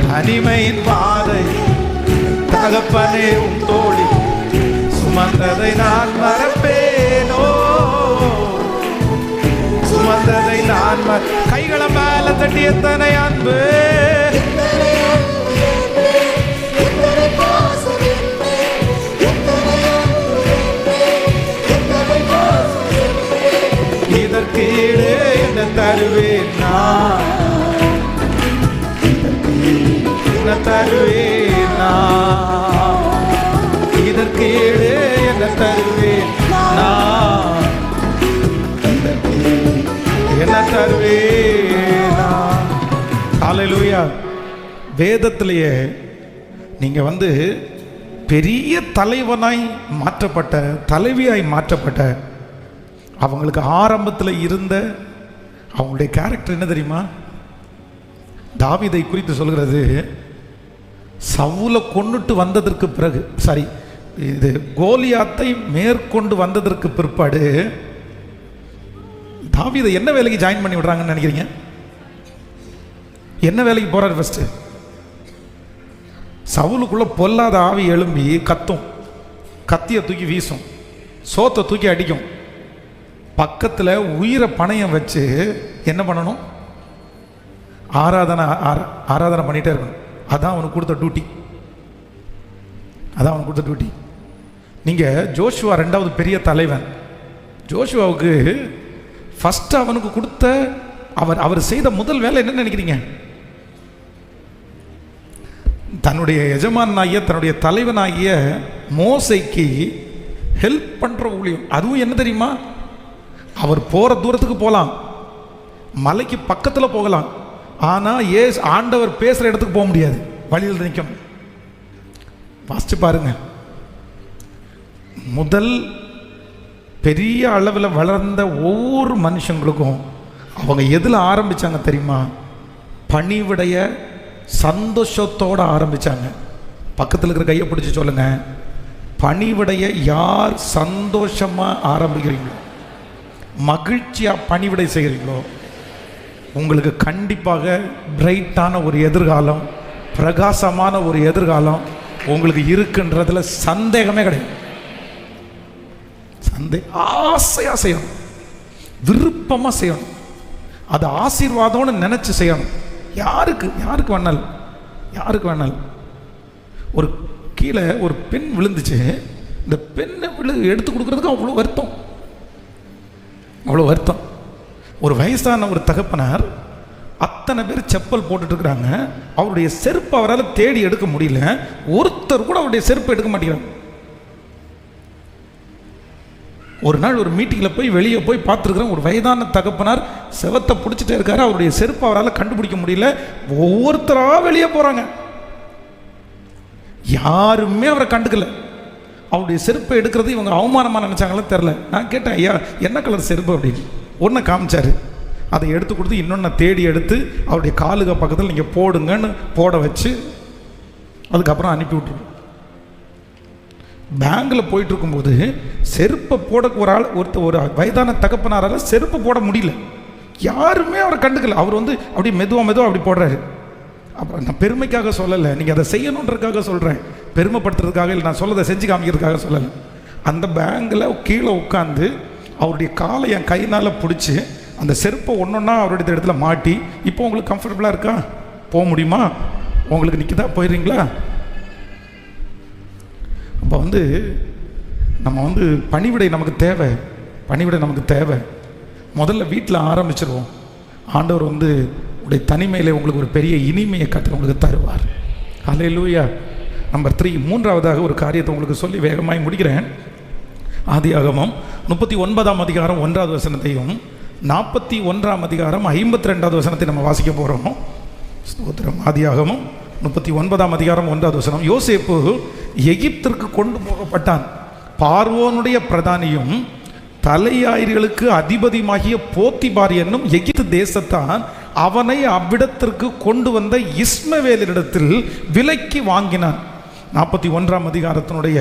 தனிமையின் பாதை தகப்பனே உன் தோழி சுமந்ததை நான் மறப்பேனோ, சுமந்ததை நான் கைகளை மேல தட்டி எத்தனை அன்பு, இதற்கீடு என்ன தருவேன் நான், என்ன தருவேன் நான், இதற்கீடு என்ன தருவேன் நான், என்ன தருவேன் நான். ஹல்லேலூயா. வேதத்திலேயே நீங்க பெரிய தலைவனாய் மாற்றப்பட்ட, தலைவியாய் மாற்றப்பட்ட அவங்களுக்கு ஆரம்பத்தில் இருந்த அவங்களுடைய கேரக்டர் என்ன தெரியுமா? தாவீதை குறித்து சொல்கிறது, சவுலை கொன்னுட்டு வந்ததற்கு பிறகு, சாரி, இது கோலியாத்தை மேற்கொண்டு வந்ததற்கு பிற்பாடு தாவீதை என்ன வேலைக்கு ஜாயின் பண்ணி விடுறாங்கன்னு நினைக்கிறீங்க? என்ன வேலைக்கு போறாரு? ஃபர்ஸ்ட் சவுலுக்குள்ள பொல்லாத ஆவி எழும்பி கத்தும், கத்தியை தூக்கி வீசும், சோத்தை தூக்கி அடிக்கும். பக்கத்தில் உயிரை பணையம் வச்சு என்ன பண்ணணும்? ஆராதனை பண்ணிட்டே இருக்கணும். அதான் அவனுக்கு கொடுத்த டியூட்டி, அதான் அவனுக்கு கொடுத்த டியூட்டி. நீங்கள் ஜோஷுவா ரெண்டாவது பெரிய தலைவன். ஜோஷுவாவுக்கு ஃபஸ்ட்டு அவனுக்கு கொடுத்த அவர் செய்த முதல் வேலை என்ன நினைக்கிறீங்க? தன்னுடைய எஜமானாகிய தன்னுடைய தலைவனாகிய மோசைக்கு ஹெல்ப் பண்ணுற ஊழியம். அதுவும் என்ன தெரியுமா? அவர் போகிற தூரத்துக்கு போகலாம், மலைக்கு பக்கத்தில் போகலாம், ஆனால் ஆண்டவர் பேசுகிற இடத்துக்கு போக முடியாது, வழியில் நிற்கணும். வாசிச்சு பாருங்க. முதல் பெரிய அளவில் வளர்ந்த ஒவ்வொரு மனுஷங்களுக்கும் அவங்க எதில் ஆரம்பித்தாங்க தெரியுமா? பணிவிடைய சந்தோஷத்தோடு ஆரம்பித்தாங்க. பக்கத்தில் இருக்கிற கையை பிடிச்சி சொல்லுங்க, பணிவிடைய யார் சந்தோஷமாக ஆரம்பிக்கிறீங்களோ, மகிழ்ச்சியாக பணிவிடை செய்கிறீங்களோ, உங்களுக்கு கண்டிப்பாக பிரைட்டான ஒரு எதிர்காலம், பிரகாசமான ஒரு எதிர்காலம் உங்களுக்கு இருக்குன்றதுல சந்தேகமே கிடையாது. ஆசையா செய்யணும், விருப்பமா செய்யணும், அது ஆசீர்வாதம்னு நினைச்சு செய்யணும். யாருக்கு வேணாலும் ஒரு கீழே ஒரு பெண் விழுந்துச்சு, இந்த பெண்ணை எடுத்து கொடுக்கறதுக்கு அவ்வளோ வருத்தம். ஒரு வயசான ஒரு தகப்பனார், அத்தனை பேர் செப்பல் போட்டுட்டு இருக்கிறாங்க, அவருடைய செருப்பு அவரால் தேடி எடுக்க முடியல, ஒருத்தர் கூட அவருடைய செருப்பு எடுக்க மாட்டேங்கிறாங்க. ஒரு நாள் ஒரு மீட்டிங்கில் போய் வெளியே போய் பார்த்துருக்குறேன், ஒரு வயதான தகப்பனார் செவத்தை பிடிச்சிட்டே இருக்காரு, அவருடைய செருப்பு அவரால் கண்டுபிடிக்க முடியல, ஒவ்வொருத்தராக வெளியே போகிறாங்க, யாருமே அவரை கண்டுக்கல. அவருடைய செருப்பை எடுக்கிறது இவங்க அவமானமாக நினச்சாங்களே தெரில. நான் கேட்டேன், ஐயா என்ன கலர் செருப்பு அப்படின்னு. ஒன்றை காமிச்சார், அதை எடுத்து கொடுத்து இன்னொன்று தேடி எடுத்து அவருடைய காலுக பக்கத்தில் நீங்கள் போடுங்கன்னு போட வச்சு அதுக்கப்புறம் அனுப்பி விட்டுருவோம். பேங்கில் போயிட்டு இருக்கும்போது செருப்பை போட ஒரு வயதான தகப்பனாரால் செருப்பு போட முடியல, யாருமே அவரை கண்டுக்கல. அவர் அப்படியே மெதுவாக அப்படி போடுறாரு. அப்புறம் நான் பெருமைக்காக சொல்லலை, நீங்கள் அதை செய்யணுன்றதுக்காக சொல்கிறேன், பெருமைப்படுத்துறதுக்காக இல்லை, நான் சொல்லதை செஞ்சு காமிக்கிறதுக்காக சொல்லலை. அந்த பேங்கில் கீழே உட்காந்து அவருடைய காலை என் கையினால் பிடிச்சி அந்த செருப்பை ஒன்றொன்னா அவருடைய இடத்துல மாட்டி, இப்போ உங்களுக்கு கம்ஃபர்டபுளாக இருக்கா, போக முடியுமா, உங்களுக்கு நிற்கிதா, போயிடுறீங்களா? அப்போ நம்ம பணிவிடை நமக்கு தேவை. முதல்ல வீட்டில் ஆரம்பிச்சிருவோம். ஆண்டவர் உடைய தனிமையில் உங்களுக்கு ஒரு பெரிய இனிமையை கற்று உங்களுக்கு தருவார். ஹல்லேலூயா. நம்பர் 3, மூன்றாவதாக ஒரு காரியத்தை உங்களுக்கு சொல்லி வேகமாய் முடிக்கிறேன். ஆதியாகமம் 39ஆம் அதிகாரம் 1வது வசனத்தையும் 41ஆம் அதிகாரம் 52வது வசனத்தை நம்ம வாசிக்க போகிறோம். ஸ்தோத்திரம். ஆதியாகமம் 39ஆம் அதிகாரம் 1வது வசனம். யோசேப்பு எகிப்திற்கு கொண்டு போகப்பட்டான். பார்வோனுடைய பிரதானியும் தலையாயிர்களுக்கு அதிபதியுமாகிய போத்திபார் என்னும் எகிப்து தேசத்தான் அவனை அவ்விடத்திற்கு கொண்டு வந்த இஸ்மவேலிடத்தில் விலைக்கு வாங்கினான். 41ஆம் அதிகாரத்தினுடைய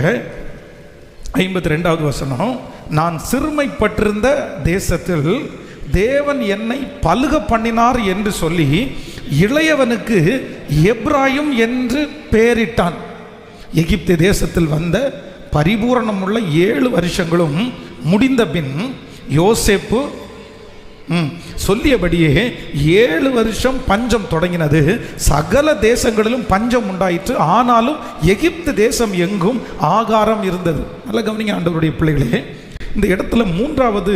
52வது வசனம். நான் சிறுமைப்பட்டிருந்த தேசத்தில் தேவன் என்னை பலுக பண்ணினார் என்று சொல்லி இளையவனுக்கு எப்ராயிம் என்று பெயரிட்டான். எகிப்து தேசத்தில் வந்த பரிபூரணமுள்ள 7 வருஷங்களும் முடிந்த பின் யோசேப்பு சொல்லியபடியே 7 வருஷம் பஞ்சம் தொடங்கினது. சகல தேசங்களிலும் பஞ்சம் உண்டாயிற்று. ஆனாலும் எகிப்து தேசம் எங்கும் ஆகாரம் இருந்தது. நல்ல கவனிங்க ஆண்டவருடைய பிள்ளைகளே, இந்த இடத்துல மூன்றாவது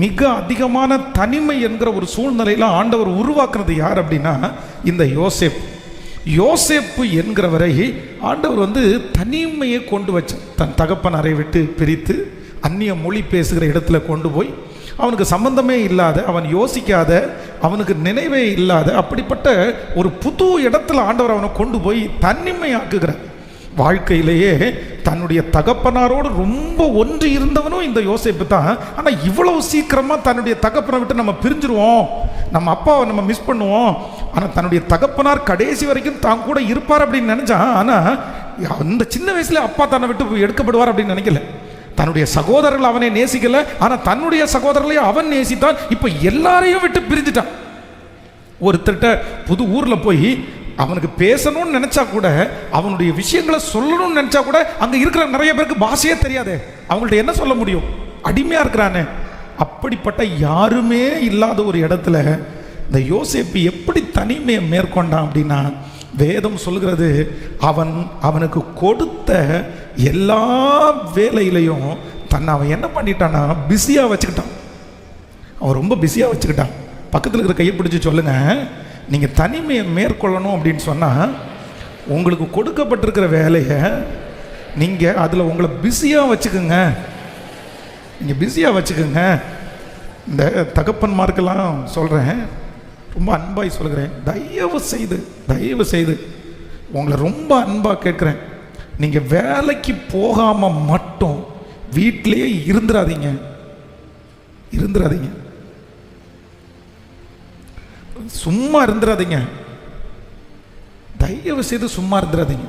மிக அதிகமான தனிமை என்கிற ஒரு சூழ்நிலையில் ஆண்டவர் உருவாக்குறது யார் அப்படின்னா இந்த யோசேப்பு என்கிறவரை ஆண்டவர் தனிமையை கொண்டு வச்சார். தன் தகப்பனாரை விட்டு பிரித்து அந்நிய மொழி பேசுகிற இடத்துல கொண்டு போய், அவனுக்கு சம்பந்தமே இல்லாத, அவன் யோசிக்காத, அவனுக்கு நினைவே இல்லாத அப்படிப்பட்ட ஒரு புது இடத்துல ஆண்டவர் அவனை கொண்டு போய் தனிமையாக்குகிறார். வாழ்க்கையிலேயே தன்னுடைய தகப்பனாரோடு ரொம்ப ஒன்று இருந்தவனும் இந்த யோசேப்பு தான். ஆனால் இவ்வளவு சீக்கிரமாக தன்னுடைய தகப்பனை விட்டு நம்ம பிரிஞ்சிருவோம், நம்ம அப்பாவை நம்ம மிஸ் பண்ணுவோம். ஆனால் தன்னுடைய தகப்பனார் கடைசி வரைக்கும் தான் கூட இருப்பார் அப்படின்னு நினைச்சான். ஆனால் அந்த சின்ன வயசுல அப்பா தன்னை விட்டு எடுக்கப்படுவார் அப்படின்னு நினைக்கல. தன்னுடைய சகோதரர்கள் அவனை நேசிக்கல, ஆனால் தன்னுடைய சகோதரர்களையும் அவன் நேசித்தான். இப்போ எல்லாரையும் விட்டு பிரிஞ்சுட்டான். ஒருத்தர்கிட்ட புது ஊரில் போய் அவனுக்கு பேசணும்னு நினைச்சா கூட, அவனுடைய விஷயங்களை சொல்லணும்னு நினைச்சா கூட, அங்கே இருக்கிற நிறைய பேருக்கு பாஷையே தெரியாது. அவங்கள்ட்ட என்ன சொல்ல முடியும்? அடிமையாக இருக்கிறானே. அப்படிப்பட்ட யாருமே இல்லாத ஒரு இடத்துல இந்த யோசேப்பு எப்படி தனிமையை மேற்கொண்டான் அப்படின்னா, வேதம் சொல்கிறது அவனுக்கு கொடுத்த எல்லா வேலையிலையும் தன்னை அவன் என்ன பண்ணிட்டான்னா பிஸியாக வச்சுக்கிட்டான். அவன் ரொம்ப பிஸியாக வச்சுக்கிட்டான். பக்கத்தில் இருக்கிற கையை பிடிச்சி சொல்லுங்க, நீங்கள் தனிமையை மேற்கொள்ளணும் அப்படின்னு சொன்னால் உங்களுக்கு கொடுக்கப்பட்டிருக்கிற வேலையை நீங்கள் அதில் உங்களை பிஸியாக வச்சுக்கோங்க. நீங்கள் பிஸியாக வச்சுக்கோங்க. இந்த தகப்பன்மார்க்கெல்லாம் சொல்கிறேன், ரொம்ப அன்பாய் சொல்கிறேன், தயவு செய்து உங்களை ரொம்ப அன்பாக கேட்குறேன், நீங்கள் வேலைக்கு போகாமல் மட்டும் வீட்டிலேயே இருந்துடாதீங்க. சும்மா இருந்துடாதீங்க. தயவு செய்து சும்மா இருந்துடாதீங்க.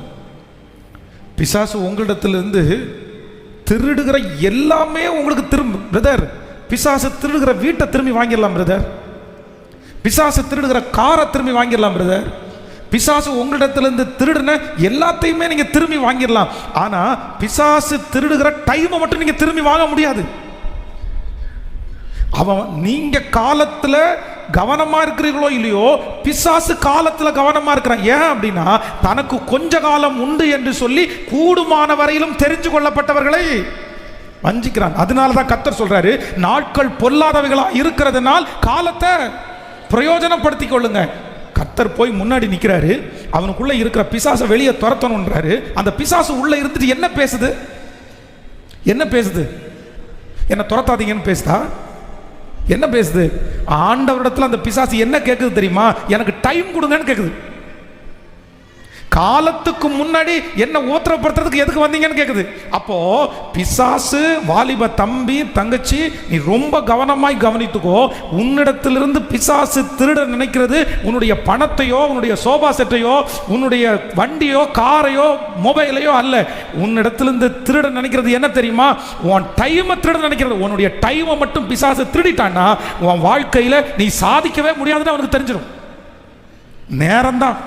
பிசாசு உங்களிடத்திலிருந்து திருடுகிற எல்லாமே உங்களுக்கு திரும்ப பிரதர். பிசாசு திருடுகிற வீட்டை திரும்பி வாங்கிடலாம் பிரதர். பிசாசு திருடுகிற காரை திரும்பி வாங்கிடலாம் பிரதர். பிசாசு உங்களிடத்திலிருந்து திருடுன எல்லாத்தையுமே நீங்க திரும்பி வாங்கிடலாம். ஆனா பிசாசு திருடுகிற டைமை மட்டும் நீங்க திரும்பி வாங்க முடியாது. அவன் நீங்க காலத்துல கவனமா இருக்கிறீர்களோ இல்லையோ, பிசாசு காலத்துல கவனமா இருக்கிறான். ஏன் அப்படின்னா தனக்கு கொஞ்ச காலம் உண்டு என்று சொல்லி கூடுமான வரையிலும் தெரிஞ்சு கொள்ளப்பட்டவர்களை வஞ்சிக்கிறான். அதனாலதான் கர்த்தர் சொல்றாரு, நாட்கள் பொல்லாதவைகளா இருக்கிறதுனால் காலத்தை பிரயோஜனப்படுத்திக் கொள்ளுங்க. கர்த்தர் போய் முன்னாடி நிற்கிறாரு, அவனுக்குள்ள இருக்கிற பிசாசை வெளியே துரத்தணுன்றாரு. அந்த பிசாசு உள்ள இருந்துட்டு என்ன பேசுது? என்ன பேசுது? என்ன துரத்தாதீங்கன்னு பேசுதா? என்ன பேசுது? ஆண்டவரிடத்துல அந்த பிசாசு என்ன கேட்குது தெரியுமா? எனக்கு டைம் கொடுங்கன்னு கேட்குது. காலத்துக்கு முன்னாடி என்ன ஊத்திரப்படுத்துறதுக்கு எதுக்கு வந்தீங்கன்னு கேட்குது. அப்போ பிசாசு, வாலிப தம்பி தங்கச்சி, நீ ரொம்ப கவனமாய் கவனித்துக்கோ. உன்னிடத்திலிருந்து பிசாசு திருட நினைக்கிறது உன்னுடைய பணத்தையோ, உன்னுடைய சோபா செட்டையோ, உன்னுடைய வண்டியோ, காரையோ, மொபைலையோ அல்ல. உன்னிடத்திலிருந்து திருட நினைக்கிறது என்ன தெரியுமா? உன் டைமை திருட நினைக்கிறது. உன்னுடைய டைமை மட்டும் பிசாசு திருடிட்டான்னா உன் வாழ்க்கையில் நீ சாதிக்கவே முடியாதுன்னு அவனுக்கு தெரிஞ்சிடும். நேரம் தான்,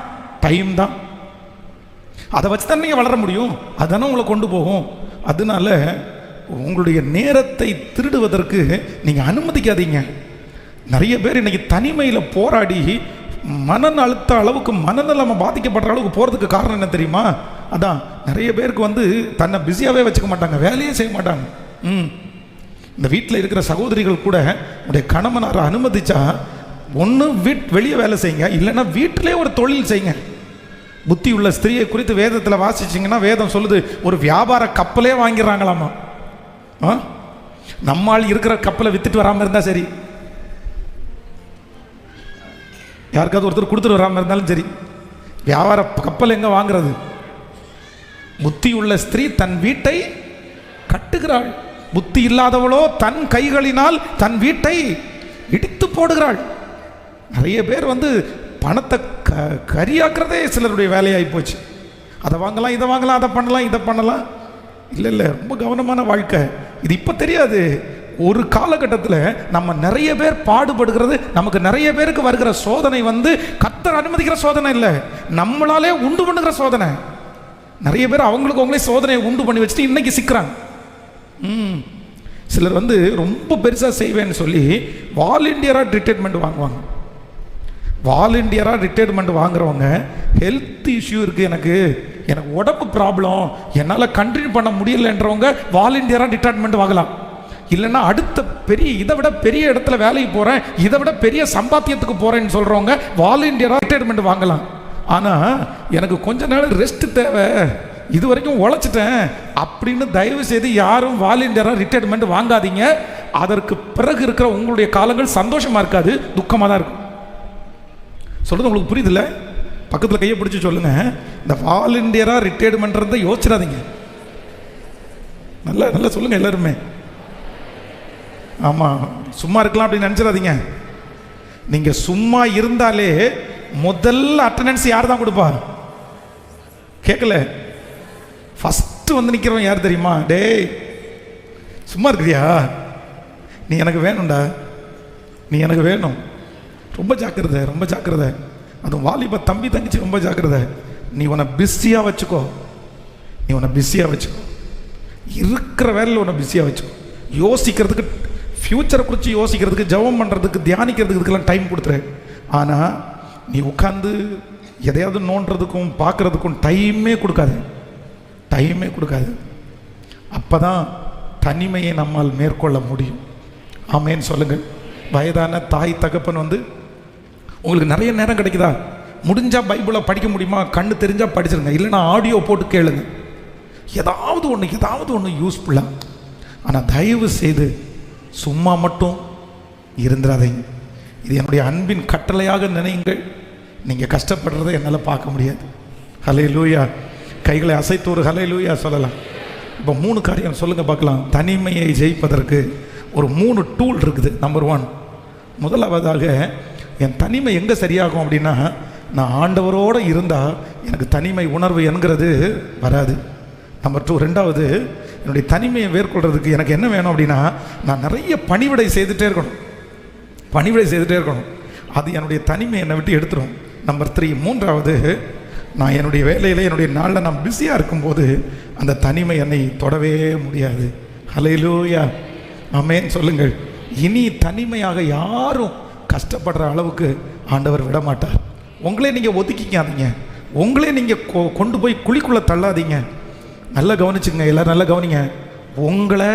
டைம் தான். அதை வச்சு தான் நீங்கள் வளர முடியும். அதுதானே உங்களை கொண்டு போகும். அதனால உங்களுடைய நேரத்தை திருடுவதற்கு நீங்கள் அனுமதிக்காதீங்க. நிறைய பேர் இன்னைக்கு தனிமையில் போராடி அழுத்த அளவுக்கு மனநலம் பாதிக்கப்படுற அளவுக்கு போகிறதுக்கு காரணம் என்ன தெரியுமா? அதான் நிறைய பேருக்கு தன்னை பிஸியாகவே வச்சுக்க மாட்டாங்க, வேலையே செய்ய மாட்டாங்க. இந்த வீட்டில் இருக்கிற சகோதரிகள் கூட உடைய கணவனாரை அனுமதிச்சா ஒன்று வெளியே வேலை செய்யுங்க, இல்லைன்னா வீட்டிலே ஒரு தொழில் செய்யுங்க. புத்தி உள்ள ஸ்திரியை குறித்து வேதத்தில் வாசிச்சிங்கன்னா வேதம் சொல்லுது, ஒரு வியாபார கப்பலே வாங்கிடுறாங்களாமா. நம்மால் இருக்கிற கப்பலை வித்துட்டு வராமல் இருந்தால் சரி, யாருக்காவது ஒருத்தர் கொடுத்துட்டு வராமல் இருந்தாலும் சரி, வியாபார கப்பல் எங்கே வாங்குறது? புத்தி உள்ள ஸ்திரீ தன் வீட்டை கட்டுகிறாள், புத்தி இல்லாதவளோ தன் கைகளினால் தன் வீட்டை இடித்து போடுகிறாள். நிறைய பேர் பணத்தை கரியாக்குறதே சிலருடைய வேலையாகி போச்சு. அதை வாங்கலாம், இதை வாங்கலாம், அதை பண்ணலாம், இதை பண்ணலாம். இல்லை, ரொம்ப கவனமான வாழ்க்கை இது. இப்போ தெரியாது, ஒரு காலகட்டத்தில் நம்ம நிறைய பேர் பாடுபடுகிறது, நமக்கு நிறைய பேருக்கு வருகிற சோதனை கர்த்தர் அனுமதிக்கிற சோதனை இல்லை, நம்மளாலே உண்டு பண்ணுகிற சோதனை. நிறைய பேர் அவங்களுக்கு அவங்களே சோதனையை உண்டு பண்ணி வச்சுட்டு இன்னைக்கு சிக்கிறாங்க. சிலர் ரொம்ப பெருசாக செய்வேன்னு சொல்லி வாலண்டியராக ரிட்டைர்மெண்ட் வாங்குவாங்க. வாலண்டியராக ரிட்டையர்மெண்ட் வாங்குறவங்க ஹெல்த் இஷ்யூ இருக்குது, எனக்கு உடம்பு ப்ராப்ளம், என்னால் கண்டினியூ பண்ண முடியலைன்றவங்க வாலண்டியராக ரிட்டையர்மெண்ட் வாங்கலாம். இல்லைன்னா அடுத்த இதை விட பெரிய இடத்துல வேலைக்கு போகிறேன், இதை விட பெரிய சம்பாத்தியத்துக்கு போகிறேன்னு சொல்கிறவங்க வாலண்டியராக ரிட்டையர்மெண்ட் வாங்கலாம். ஆனால் எனக்கு கொஞ்ச நாள் ரெஸ்ட் தேவை, இது வரைக்கும் உழைச்சிட்டேன் அப்படின்னு தயவு செய்து யாரும் வாலண்டியராக ரிட்டையர்மெண்ட் வாங்காதீங்க. அதற்கு பிறகு இருக்கிற உங்களுடைய காலங்கள் சந்தோஷமாக இருக்காது, துக்கமாக தான் இருக்கும். சொல்றது உங்களுக்கு புரியுதுல்ல? பக்கத்தில் கையை பிடிச்சி சொல்லுங்க, இந்த வாலண்டியராக ரிட்டையர்மெண்ட்றதை யோசிச்சிடாதீங்க. நல்லா சொல்லுங்க எல்லாருமே. ஆமாம், சும்மா இருக்கலாம் அப்படின்னு நினச்சிடாதீங்க. நீங்கள் சும்மா இருந்தாலே முதல்ல அட்டண்டன்ஸ் யார் தான் கொடுப்பா? கேட்கல? ஃபஸ்ட்டு நிற்கிறவன் யார் தெரியுமா? டேய் சும்மா இருக்கிறியா, நீ எனக்கு வேணும்டா, நீ எனக்கு வேணும். ரொம்ப ஜாக்கிரதை, ரொம்ப ஜாக்கிரதை. அதுவும் வாலிப தம்பி தங்கச்சி ரொம்ப ஜாக்கிரதை. நீ உன்னை பிஸியாக வச்சுக்கோ, நீ உன்னை பிஸியாக வச்சுக்கோ, இருக்கிற வேலையில் உன்னை பிஸியாக வச்சுக்கோ. யோசிக்கிறதுக்கு, ஃப்யூச்சரை குறித்து யோசிக்கிறதுக்கு, ஜெபம் பண்ணுறதுக்கு, தியானிக்கிறதுக்கு இதுக்கெல்லாம் டைம் கொடுத்துரு. ஆனால் நீ உட்காந்து எதையாவது நோண்டுறதுக்கும் பார்க்குறதுக்கும் டைமே கொடுக்காது, டைமே கொடுக்காது. அப்போ தான் தனிமையை நம்மால் மேற்கொள்ள முடியும். ஆமேன்னு சொல்லுங்கள். வயதான தாய் தகப்பன் உங்களுக்கு நிறைய நேரம் கிடைக்குதா? முடிஞ்சால் பைபிளை படிக்க முடியுமா? கண்ணு தெரிஞ்சால் படிச்சிருங்க, இல்லைன்னா ஆடியோ போட்டு கேளுங்க. ஏதாவது ஒன்று யூஸ்ஃபுல்லாக. ஆனால் தயவு செய்து சும்மா மட்டும் இருந்துடாதீங்க. இது என்னுடைய அன்பின் கட்டளையாக நினையுங்கள். நீங்கள் கஷ்டப்படுறதை என்னால் பார்க்க முடியாது. ஹல்லேலூயா. கைகளை அசைத்து ஒரு ஹல்லேலூயா சொல்லலாம். இப்போ 3 காரியம் சொல்லுங்கள் பார்க்கலாம். தனிமையை ஜெயிப்பதற்கு ஒரு 3 டூல் இருக்குது. நம்பர் 1, முதலாவதாக என் தனிமை எங்கே சரியாகும் அப்படின்னா, நான் ஆண்டவரோடு இருந்தால் எனக்கு தனிமை உணர்வு என்கிறது வராது. நம்பர் 2, ரெண்டாவது, என்னுடைய தனிமையை மேற்கொள்கிறதுக்கு எனக்கு என்ன வேணும் அப்படின்னா, நான் நிறைய பணிவிடை செய்துகிட்டே இருக்கணும். அது என்னுடைய தனிமை என்னை விட்டு எடுத்துரும். நம்பர் 3, மூன்றாவது, நான் என்னுடைய வேலையில் என்னுடைய நாளில் நான் பிஸியாக இருக்கும்போது அந்த தனிமை என்னை தொடவே முடியாது. ஹல்லேலூயா, ஆமென் சொல்லுங்கள். இனி தனிமையாக யாரும் கஷ்டப்படுற அளவுக்கு ஆண்டவர் விட மாட்டார். உங்களே நீங்கள் ஒதுக்கிக்காதீங்க, உங்களே நீங்கள் கொண்டு போய் குழிக்குள்ளே தள்ளாதீங்க. நல்லா கவனிச்சுங்க, எல்லோரும் நல்லா கவனிங்க. உங்களை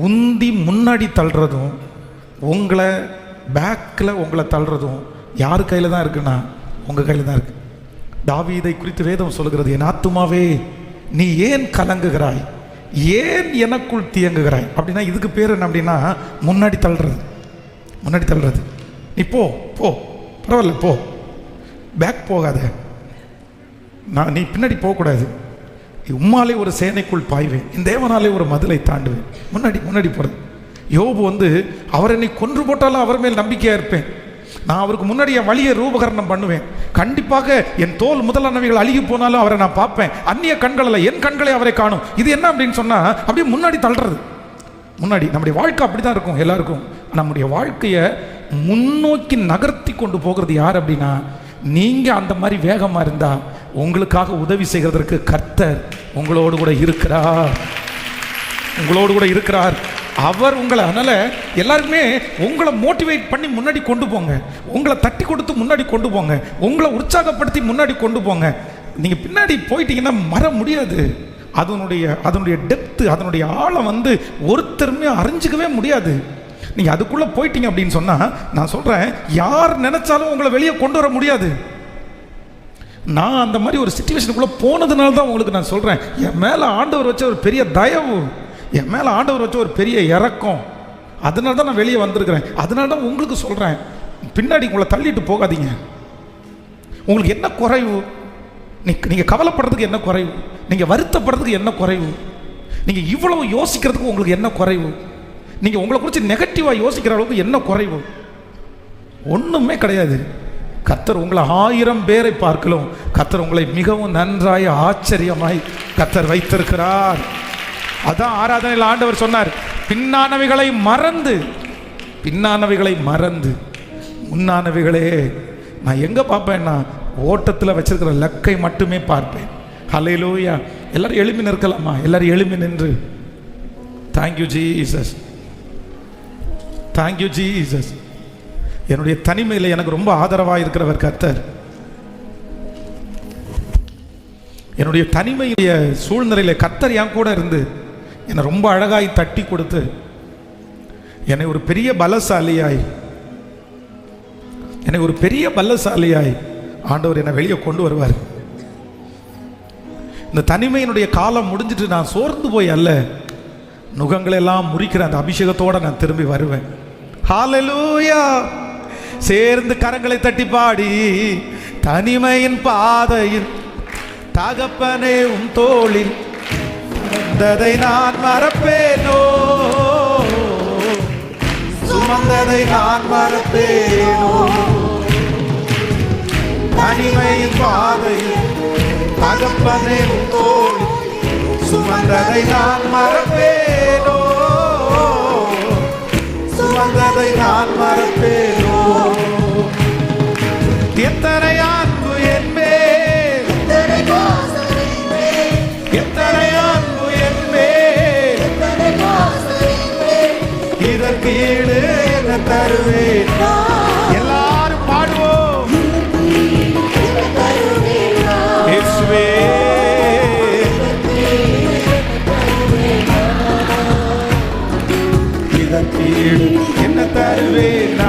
உந்தி முன்னாடி தள்ளுறதும் உங்களை பேக்கில் உங்களை தள்ளுறதும் யார் கையில் தான் இருக்குன்னா உங்கள் கையில் தான் இருக்குது. தாவீதை குறித்து வேதம் சொல்லுகிறது, என் ஆத்துமாவே நீ ஏன் கலங்குகிறாய், ஏன் எனக்குள் தியங்குகிறாய். அப்படின்னா இதுக்கு பேர் என்ன அப்படின்னா முன்னாடி தள்ளுறது. முன்னாடி தள்ளுறது. நீ போ போ, பரவாயில்ல போ, பேக் போகாத, நீ பின்னாடி போகக்கூடாது. உம்மாலே ஒரு சேனைக்குள் பாய்வேன், இந்த தேவனாலே ஒரு மதிலை தாண்டுவேன். முன்னாடி முன்னாடி போகிறது. யோபு அவர் என்னை கொன்று போட்டாலும் அவர் மேல் நம்பிக்கையாக இருப்பேன், நான் அவருக்கு முன்னாடி என் வழியை ரூபகரணம் பண்ணுவேன். கண்டிப்பாக என் தோல் முதலானவைகள் அழுகி போனாலும் அவரை நான் பார்ப்பேன், அந்நிய கண்களில் என் கண்களை அவரை காணும். இது என்ன அப்படின்னு சொன்னால் அப்படியே முன்னாடி தள்ளுறது. முன்னாடி நம்முடைய வாழ்க்கை அப்படி தான் இருக்கும் எல்லாருக்கும். நம்முடைய வாழ்க்கையை முன்னோக்கி நகர்த்தி கொண்டு போகிறது யார் அப்படின்னா நீங்கள் அந்த மாதிரி வேகமாக இருந்தால் உங்களுக்காக உதவி செய்கிறதற்கு கர்த்தர் உங்களோடு கூட இருக்கிறார். உங்களோடு கூட இருக்கிறார் அவர். உங்களை அதனால் எல்லாருமே உங்களை மோட்டிவேட் பண்ணி முன்னாடி கொண்டு போங்க, உங்களை தட்டி கொடுத்து முன்னாடி கொண்டு போங்க, உங்களை உற்சாகப்படுத்தி முன்னாடி கொண்டு போங்க. நீங்கள் பின்னாடி போயிட்டீங்கன்னா மற முடியாது. அதனுடைய டெப்த்து, அதனுடைய ஆழம் ஒருத்தருமே அறிஞ்சிக்கவே முடியாது. நீங்கள் அதுக்குள்ளே போயிட்டீங்க அப்படின்னு சொன்னால் நான் சொல்கிறேன், யார் நினச்சாலும் உங்களை வெளியே கொண்டு வர முடியாது. நான் அந்த மாதிரி ஒரு சிச்சுவேஷனுக்குள்ளே போனதுனால தான் உங்களுக்கு நான் சொல்கிறேன், என் மேலே ஆண்டவர் வச்ச ஒரு பெரிய தயவு, என் மேலே ஆண்டவர் வச்ச ஒரு பெரிய இறக்கம், அதனால தான் நான் வெளியே வந்திருக்கிறேன். அதனால தான் உங்களுக்கு சொல்கிறேன், பின்னாடி உங்களை தள்ளிட்டு போகாதீங்க. உங்களுக்கு என்ன குறைவு, நீங்கள் கவலைப்படுறதுக்கு என்ன குறைவு, நீங்கள் வருத்தப்படுறதுக்கு என்ன குறைவு, நீங்கள் இவ்வளவு யோசிக்கிறதுக்கு உங்களுக்கு என்ன குறைவு, நீங்கள் உங்களை குறித்து நெகட்டிவாக யோசிக்கிற அளவுக்கு என்ன குறைவு? ஒன்றுமே கிடையாது. கர்த்தர் உங்களை 1000 பேரை பார்க்கலாம், கர்த்தர் உங்களை மிகவும் நன்றாய் ஆச்சரியமாய் கர்த்தர் வைத்திருக்கிறார். அதான் ஆராதனையில் ஆண்டவர் சொன்னார், பின்னானவைகளை மறந்து முன்னானவைகளே நான் எங்கே பார்ப்பேன்னா ஓட்டத்தில் வச்சிருக்கிற லக்கை மட்டுமே பார்ப்பேன். ஹல்லேலூயா. எல்லாரும் எழுப்பி நிற்கலாமா? எல்லாரும் எழுப்பி நின்று தேங்க்யூ ஜீசஸ், தேங்க்யூ ஜீசஸ். என்னுடைய தனிமையில் எனக்கு ரொம்ப ஆதரவாக இருக்கிறவர் கர்த்தர். என்னுடைய தனிமையுடைய சூழ்நிலையில் கர்த்தர் என் கூட இருந்து என்னை ரொம்ப அழகாய் தட்டி கொடுத்து என்னை ஒரு பெரிய பலசாலியாய் ஆண்டவர் என்னை வெளியே கொண்டு வருவார். இந்த தனிமையினுடைய காலம் முடிஞ்சிட்டு நான் சோர்ந்து போய் அல்ல, நுகங்களெல்லாம் முறிக்கிற அந்த அபிஷேகத்தோடு நான் திரும்பி வருவேன். ஹல்லேலூயா. சேர்ந்து கரங்களை தட்டி பாடி, தனிமையின் பாதையில் தகப்பனே உம் தோளில் சுமந்ததை நான் மறப்பேனோ, சுமந்ததை நான் மறப்பேனோ. தனிமையின் பாதையில் தகப்பனே உம் தோளில் சுமந்ததை நான் மறப்பேனோ, சுமந்ததை நான் மறப்பேனோ. எத்தனை அன்பு என் மேல், எத்தனை அன்பு என் மேல், இதற்கு ஈடு என்ன தருவேன்? எல்லாரும் பாடுவோம். இயேசுவே இதற்கு ஈடு என்ன தருவேன்?